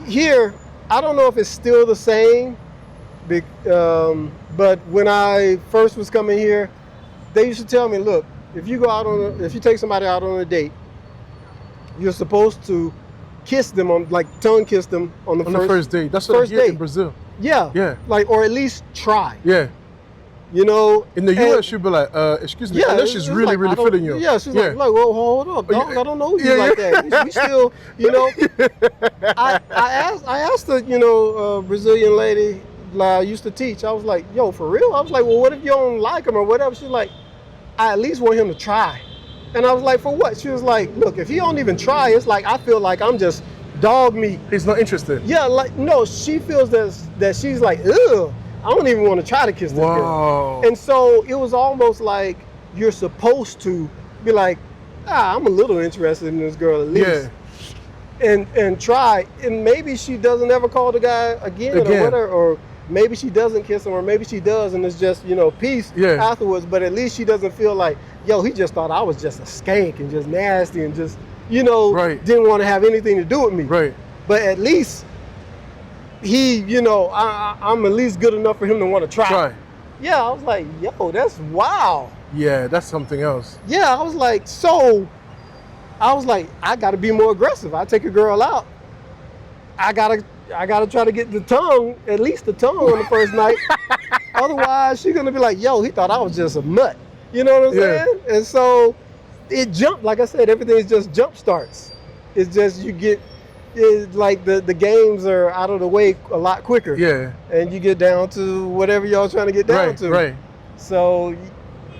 here, I don't know if it's still the same, but when I first was coming here, they used to tell me, look, if you go out if you take somebody out on a date, you're supposed to kiss them like tongue kiss them on the first date. That's what I first hear in date. Brazil. Yeah. Yeah. Like, or at least try. Yeah. You know. In the and- US, she'd be like, excuse me, Yeah, unless she's it's really, like, really I don't- feeling you. Yeah, she's like, well, hold up, dog. I don't know you Yeah, like yeah. that. We still, you know. I asked the, you know, Brazilian lady I used to teach. I was like, yo, for real? I was like, well, what if you don't like him or whatever? She's like, I at least want him to try. And I was like, for what? She was like, look, if he don't even try, it's like I feel like I'm just dog meat. He's not interested. Yeah, like no, she feels that she's like, ugh, I don't even want to try to kiss this girl. Wow. And so it was almost like you're supposed to be like, I'm a little interested in this girl at least. Yeah. And try. And maybe she doesn't ever call the guy again. or whatever, or maybe she doesn't kiss him, or maybe she does and it's just, you know, peace afterwards. But at least she doesn't feel like, yo, he just thought I was just a skank and just nasty and just, you know, didn't want to have anything to do with me. Right. But at least he, you know, I'm at least good enough for him to want to try. Yeah, I was like, yo, that's wow. Yeah, that's something else. Yeah, I was like, I gotta be more aggressive. I take a girl out, I gotta try to get the tongue, at least the tongue on the first night. Otherwise, she's gonna be like, yo, he thought I was just a nut. You know what I'm saying? And so it jumped, like I said, everything's just jump starts. It's just it's like the games are out of the way a lot quicker. Yeah. And you get down to whatever y'all trying to get down to. Right. So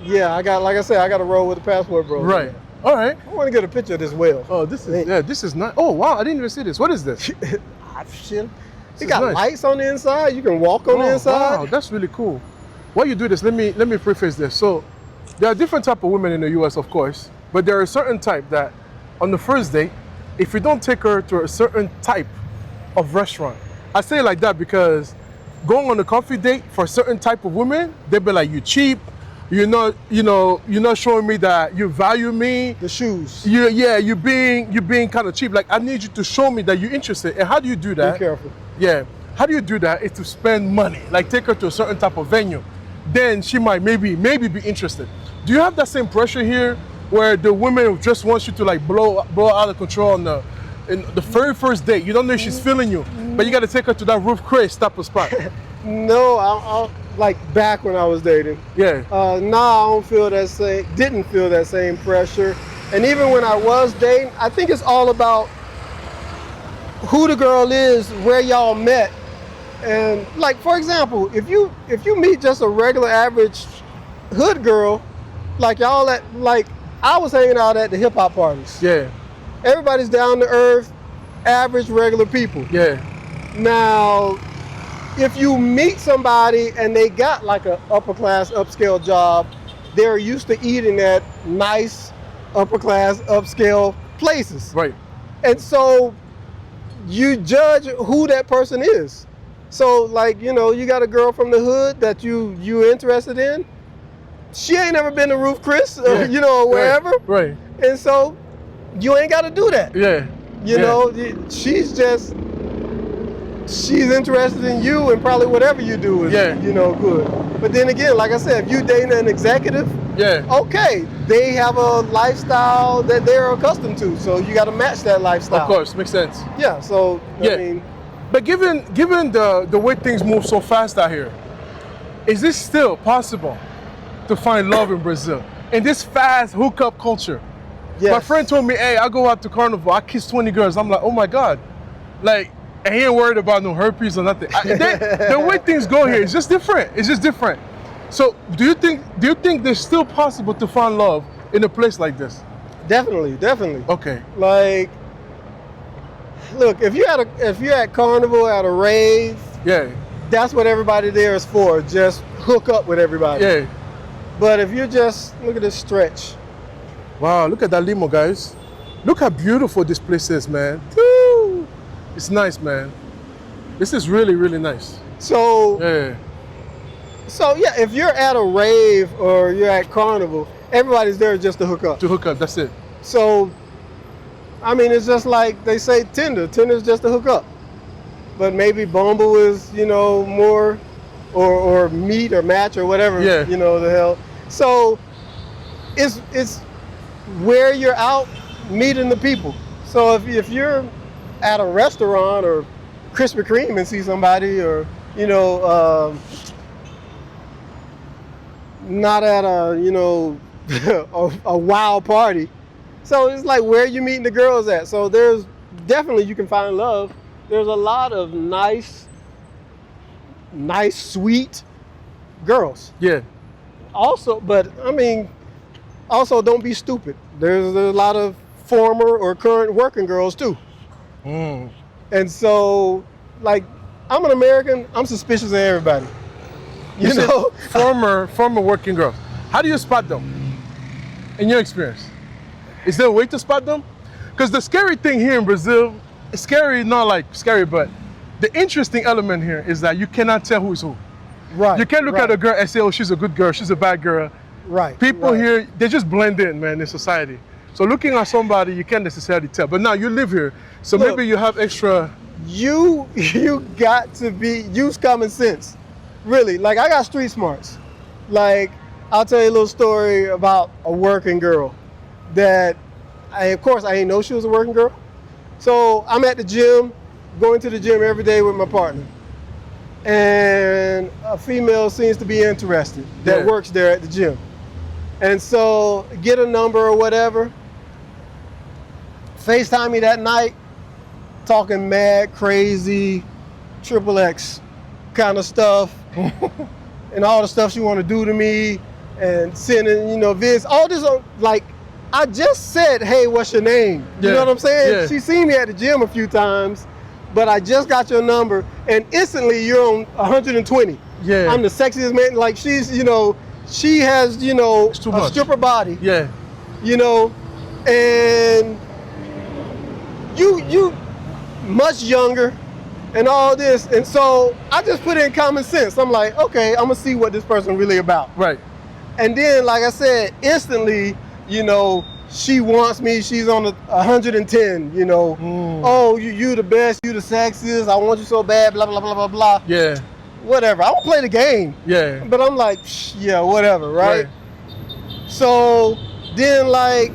yeah, I got to roll with the passport, bro. Right. All right. I want to get a picture of this whale. Oh, this is not. Oh, wow! I didn't even see this. What is this? Shit. This It got nice. lights on the inside. You can walk on the inside. Wow, that's really cool. While you do this, let me preface this. So, there are different type of women in the U.S., of course, but there are a certain type that, on the first date, if you don't take her to a certain type of restaurant, I say it like that because going on a coffee date for a certain type of women, they'll be like, you cheap. You're not showing me that you value me. The shoes. You're being kind of cheap. Like, I need you to show me that you're interested. And how do you do that? Be careful. Yeah. How do you do that? Is to spend money. Like, take her to a certain type of venue. Then she might maybe be interested. Do you have that same pressure here where the woman just wants you to like blow out of control in the very first date? You don't know if she's feeling you, but you got to take her to that Roof Chris type of spot. No, I like back when I was dating. Yeah. Now I don't feel that same. Didn't feel that same pressure. And even when I was dating, I think it's all about who the girl is, where y'all met, and like for example, if you meet just a regular average hood girl, like y'all at like I was hanging out at the hip hop parties. Yeah. Everybody's down to earth, average regular people. Yeah. Now, if you meet somebody and they got like a upper class upscale job, they're used to eating at nice upper class upscale places. Right. And so you judge who that person is. So like, you know, you got a girl from the hood that you interested in. She ain't never been to Ruth Chris, you know, or wherever. Right. And so you ain't got to do that. Yeah. You know, she's interested in you, and probably whatever you do is, you know, good. But then again, like I said, if you dating an executive, okay, they have a lifestyle that they're accustomed to, so you got to match that lifestyle. Of course, makes sense. Yeah. So I mean, but given the way things move so fast out here, is this still possible to find love in Brazil in this fast hookup culture? yes. My friend told me, "Hey, I go out to Carnival, I kiss 20 girls." I'm like, "Oh my God," like. And he ain't worried about no herpes or nothing. The way things go here is just different. It's just different. So, do you think there's still possible to find love in a place like this? Definitely. Okay. Like, look, if you're at Carnival at a rave, that's what everybody there is for. Just hook up with everybody. Yeah. But if you're just look at this stretch. Wow, look at that limo, guys. Look how beautiful this place is, man. Woo! It's nice, man. This is really, really nice. So if you're at a rave or you're at Carnival, everybody's there just to hook up. To hook up, that's it. So, I mean, it's just like they say Tinder. Tinder's just to hook up. But maybe Bumble is, you know, more, or Meet or Match or whatever, you know, the hell. So, it's where you're out meeting the people. So if you're at a restaurant or Krispy Kreme and see somebody, or you know, not at a, you know, a wild party. So it's like where you meeting the girls at. So there's definitely, you can find love. There's a lot of nice, sweet girls. Yeah. Also, but I mean, also don't be stupid. There's a lot of former or current working girls too. And so, like, I'm an American, I'm suspicious of everybody. You know? Former working girls. How do you spot them? In your experience? Is there a way to spot them? Because the scary thing here in Brazil, scary, not like scary, but the interesting element here is that you cannot tell who is who. Right. You can't look at a girl and say, oh, she's a good girl, she's a bad girl. Right. People here, they just blend in, man, in society. So looking at somebody, you can't necessarily tell. But now you live here, so look, maybe you have extra. You got to use common sense. Really, like I got street smarts. Like, I'll tell you a little story about a working girl that, of course, I didn't know she was a working girl. So I'm at the gym, going to the gym every day with my partner. And a female seems to be interested that works there at the gym. And so get a number or whatever. FaceTime me that night, talking mad, crazy, XXX kind of stuff. And all the stuff she want to do to me, and sending, you know, vids. All this, like, I just said, hey, what's your name? You know what I'm saying? Yeah. She seen me at the gym a few times, but I just got your number, and instantly you're on 120. Yeah. I'm the sexiest man. Like, she's, you know, she has, you know, a stripper body. Yeah. You know, and you much younger and all this. And so I just put in common sense. I'm like, okay, I'm gonna see what this person really about. Right. And then, like I said, instantly, you know, she wants me. She's on 110, you know. Oh, you the best, you the sexiest. I want you so bad, blah, blah, blah, blah, blah. Yeah. Whatever. I won't play the game. Yeah. But I'm like, yeah, whatever, right? So then, like,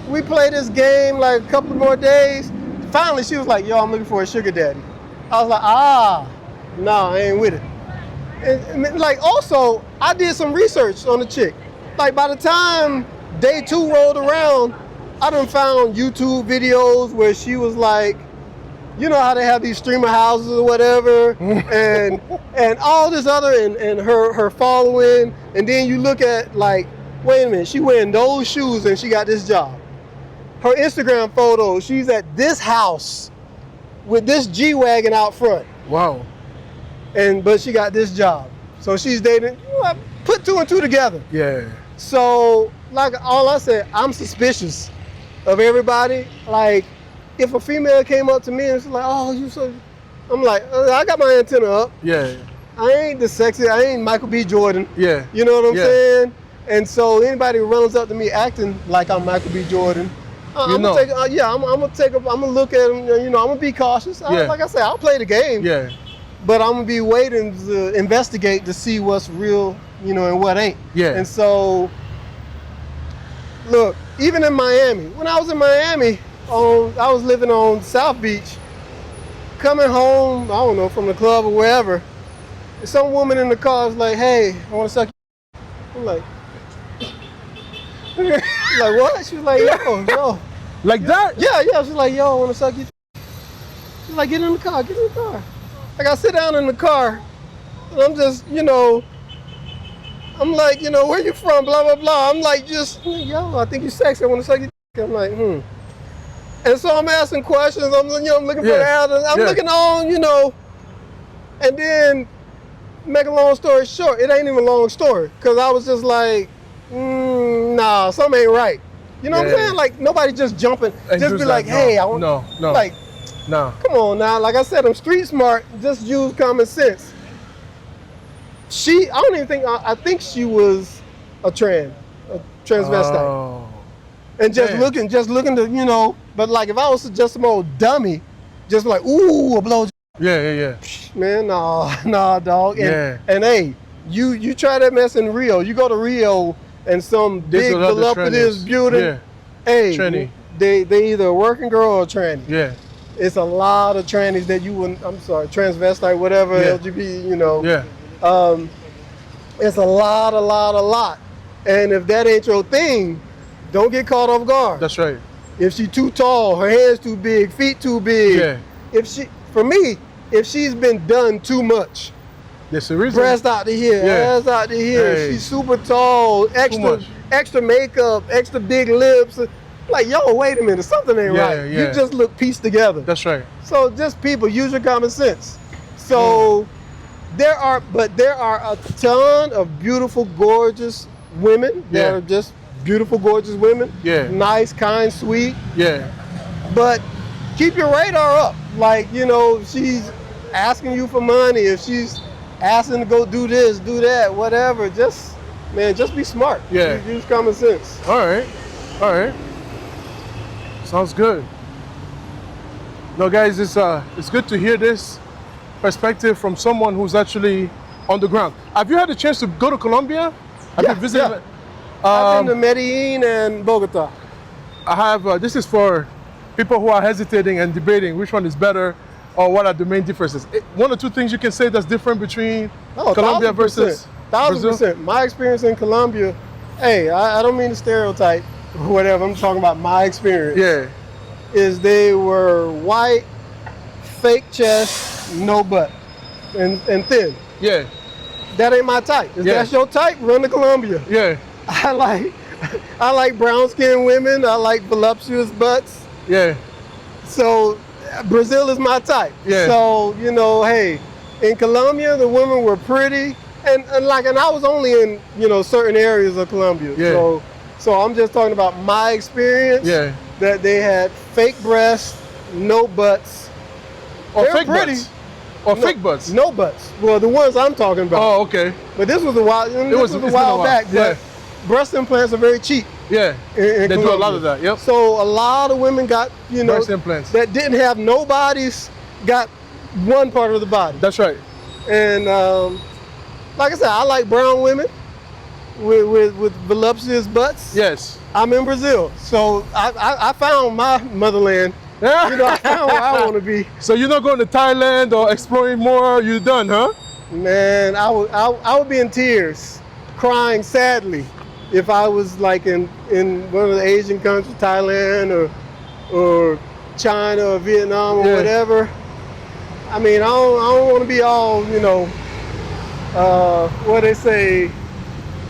we play this game like a couple more days. Finally, she was like, yo, I'm looking for a sugar daddy. I was like, no, I ain't with it. And like also, I did some research on the chick. Like by the time day 2 rolled around, I done found YouTube videos where she was like, you know how they have these streamer houses or whatever, and all this other, and her following, and then you look at like, wait a minute, she wearing those shoes and she got this job. Her Instagram photo, she's at this house with this G-Wagon out front. Wow. But she got this job. So she's dating, put 2 and 2 together. Yeah. So, like all I said, I'm suspicious of everybody. Like, if a female came up to me and was like, oh, you so, I'm like, I got my antenna up. Yeah. I ain't the sexy, I ain't Michael B. Jordan. Yeah. You know what I'm Yeah. saying? And so anybody who runs up to me acting like I'm Michael B. Jordan, I'm gonna look at them, you know, I'm gonna be cautious. Yeah. Like I said, I'll play the game. Yeah. But I'm gonna be waiting to investigate to see what's real, you know, and what ain't. Yeah. And so, look, even in Miami, when I was in Miami, I was living on South Beach, coming home, I don't know, from the club or wherever, some woman in the car was like, hey, I wanna suck your. I'm like, like what? She was like, yo. Like that? Yeah, she's like, yo, I wanna suck your. She's like, get in the car. Like I sit down in the car, and I'm just, you know, I'm like, you know, where you from, blah, blah, blah. I'm like, just, yo, I think you're sexy, I want to suck your dick. I'm like, And so I'm asking questions, I'm looking for the answers. I'm looking on, you know, and then, make a long story short, it ain't even a long story, because I was just like, nah, something ain't right. You know what I'm saying? Like, nobody just jumping, And just be like, no, hey, I want, no. like, No. come on now, like I said, I'm street smart, just use common sense. I think she was a transvestite. Oh. And just Man. looking to, you know, but like if I was just some old dummy, just like, ooh, a blow, Yeah. man, nah, dog. Yeah. And hey, you try that mess in Rio, you go to Rio and some There's big a lot of voluptuous trannies. building, Yeah. hey, Tranny. they either a working girl or a tranny. Yeah. It's a lot of trannies that you wouldn't, I'm sorry, transvestite, whatever, Yeah. LGBT, you know. Yeah. It's a lot. And if that ain't your thing, don't get caught off guard. That's right. If she too tall, her hands too big, feet too big. Yeah. If she's been done too much, There's a reason. breast out to here, Yeah. ass out to here, Hey. she's super tall, much. extra makeup, extra big lips. Like, yo, wait a minute, something ain't Yeah, right. yeah. You just look pieced together. That's right. So just people, use your common sense. So there are a ton of beautiful, gorgeous women that Yeah. are just beautiful, gorgeous women. Yeah. Nice, kind, sweet. Yeah. But keep your radar up. Like, you know, if she's asking you for money, if she's asking to go do this, do that, whatever, just be smart. Yeah. Use common sense. All right. Sounds good. No, guys, it's good to hear this perspective from someone who's actually on the ground. Have you had a chance to go to Colombia? Have you visited? Yeah. I've been to Medellin and Bogota. I have. This is for people who are hesitating and debating which one is better or what are the main differences. One or two things you can say that's different between Colombia versus Brazil? 1000%. My experience in Colombia, hey, I don't mean to stereotype or whatever. I'm talking about my experience. Yeah. Is they were white, fake chest, no butt, and thin. Yeah. That ain't my type. If Yeah. that's your type, run to Colombia. Yeah. I like brown skinned women. I like voluptuous butts. Yeah. So Brazil is my type. Yeah. So, you know, hey, in Colombia, the women were pretty. And I was only in, you know, certain areas of Colombia. Yeah. So I'm just talking about my experience. Yeah. That they had fake breasts, no butts. Or They're fake pretty. butts. Or fake butts. No butts. Well, the ones I'm talking about. Oh, okay. But this was a while. It's been a while. back. Yeah. But breast implants are very cheap. Yeah. In They do a Colombia. lot of that. Yep. So a lot of women got, you know, Breast implants. that didn't have no bodies, got one part of the body. That's right. And like I said, I like brown women with voluptuous butts. Yes. I'm in Brazil, so I found my motherland. You know, I found where I want to be. So you're not going to Thailand or exploring more? You're done, huh? Man, I would be in tears, crying sadly, if I was like in one of the Asian countries, Thailand or China or Vietnam or whatever. I mean, I don't want to be all, you know, what they say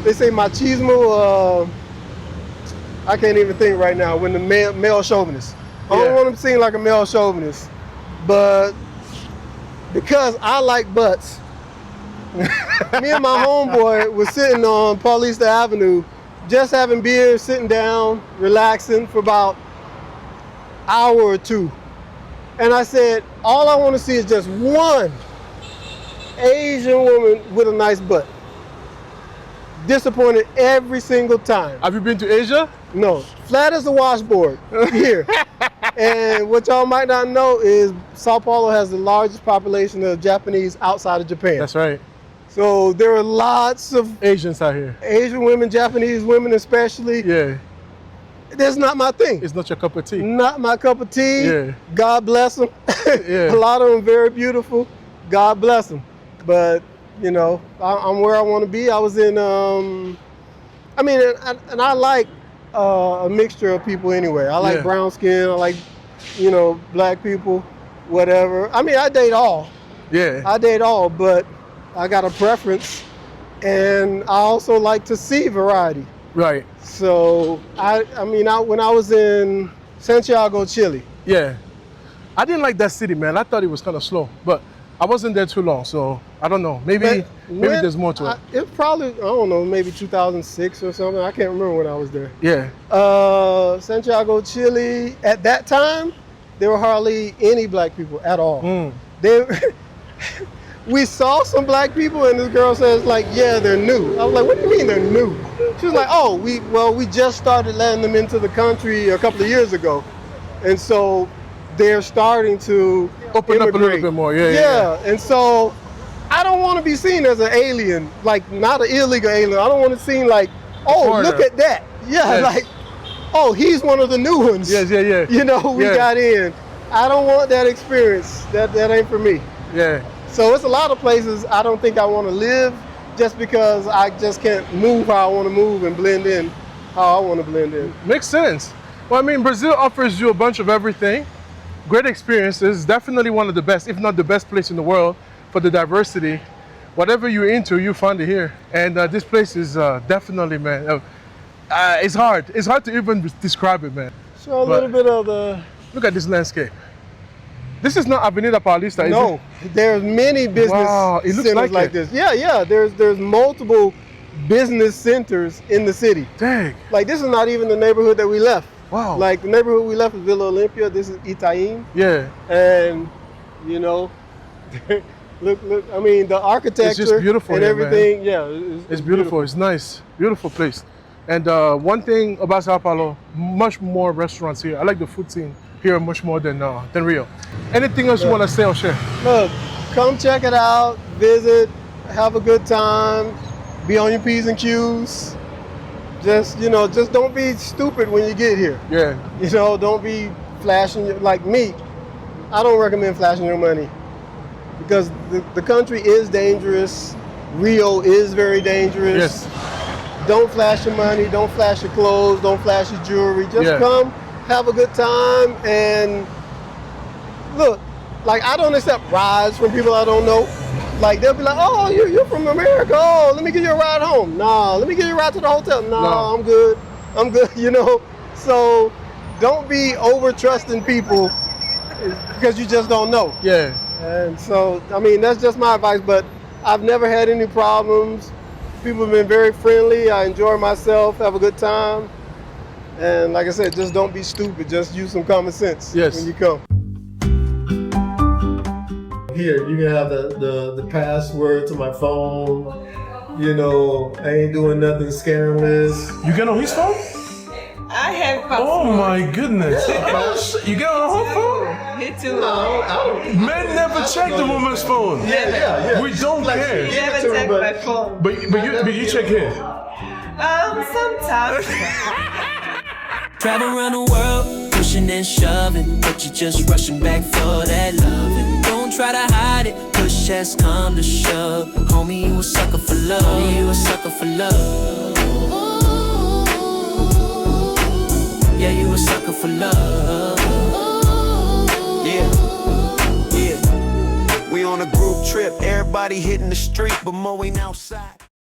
machismo. I can't even think right now. When the male chauvinist, I don't want to seem like a male chauvinist, but because I like butts. Me and my homeboy was sitting on Paulista Avenue, just having beer, sitting down, relaxing for about an hour or two. And I said, all I want to see is just one Asian woman with a nice butt. Disappointed every single time. Have you been to Asia? No, flat as a washboard here. And what y'all might not know is Sao Paulo has the largest population of Japanese outside of Japan. That's right. So there are lots of Asians out here. Asian women, Japanese women especially. Yeah. That's not my thing. It's not your cup of tea. Not my cup of tea. Yeah. God bless them. Yeah. A lot of them very beautiful. God bless them. But, you know, I'm where I want to be. I was in, I mean, and I like a mixture of people anyway. I like brown skin. I like, you know, black people, whatever. I mean, I date all. Yeah. I date all, but I got a preference. And I also like to see variety. Right. So, I mean, when I was in Santiago, Chile. Yeah. I didn't like that city, man. I thought it was kind of slow, but I wasn't there too long, so I don't know. Maybe there's more to it. It probably, I don't know, maybe 2006 or something. I can't remember when I was there. Yeah. Santiago, Chile, at that time, there were hardly any black people at all. We saw some black people, and this girl says, like, yeah, they're new. I was like, what do you mean they're new? She was like, oh, we just started letting them into the country a couple of years ago. And so they're starting to open up a little bit more. Yeah. And so I don't want to be seen as an alien, like not an illegal alien. I don't want to seem like, oh, look at that. Yeah, like, oh, he's one of the new ones. Yes. You know, we got in. I don't want that experience. That ain't for me. Yeah. So it's a lot of places I don't think I want to live just because I just can't move how I want to move and blend in how I want to blend in. Makes sense. Well, I mean, Brazil offers you a bunch of everything. Great experiences. Definitely one of the best, if not the best place in the world for the diversity. Whatever you're into, you find it here. And this place is definitely, man, it's hard. It's hard to even describe it, man. So a little bit of the... Look at this landscape. This is not Avenida Paulista, is no, it? There's many business it looks centers like this. Yeah. There's multiple business centers in the city. Dang. Like, this is not even the neighborhood that we left. Wow. Like, the neighborhood we left is Villa Olympia. This is Itaim. Yeah. And, you know, look, I mean, the architecture it's just beautiful and here, everything. man. Yeah. It's beautiful. It's nice. Beautiful place. And one thing about Sao Paulo, much more restaurants here. I like the food scene here much more than Rio. Anything else you want to say or share? Look, come check it out, visit, have a good time, be on your P's and Q's. Just, you know, just don't be stupid when you get here. Yeah. You know, don't be flashing, like me, I don't recommend flashing your money because the country is dangerous. Rio is very dangerous. Yes. Don't flash your money, don't flash your clothes, don't flash your jewelry. Just come, have a good time, and look, like, I don't accept rides from people I don't know. Like, they'll be like, oh, you're from America. Oh, let me give you a ride home. Nah, let me give you a ride to the hotel. Nah, I'm good, you know? So don't be over trusting people because you just don't know. Yeah. And so, I mean, that's just my advice, but I've never had any problems. People have been very friendly. I enjoy myself, have a good time. And like I said, just don't be stupid. Just use some common sense when you come. Here, you can have the password to my phone. You know, I ain't doing nothing scandalous. You get on his phone? I have password. Oh my goodness. You get on her phone? Me too. Men never check the woman's phone. Yeah. We don't care. You never check my phone. But you check his. Sometimes. Travel around the world, pushing and shoving, but you're just rushing back for that loving. Don't don't try to hide it. Push has come to shove. Homie, you a sucker for love. You a sucker for love. Yeah, you a sucker for love. Yeah. We on a group trip, everybody hitting the street, but Mo ain't outside.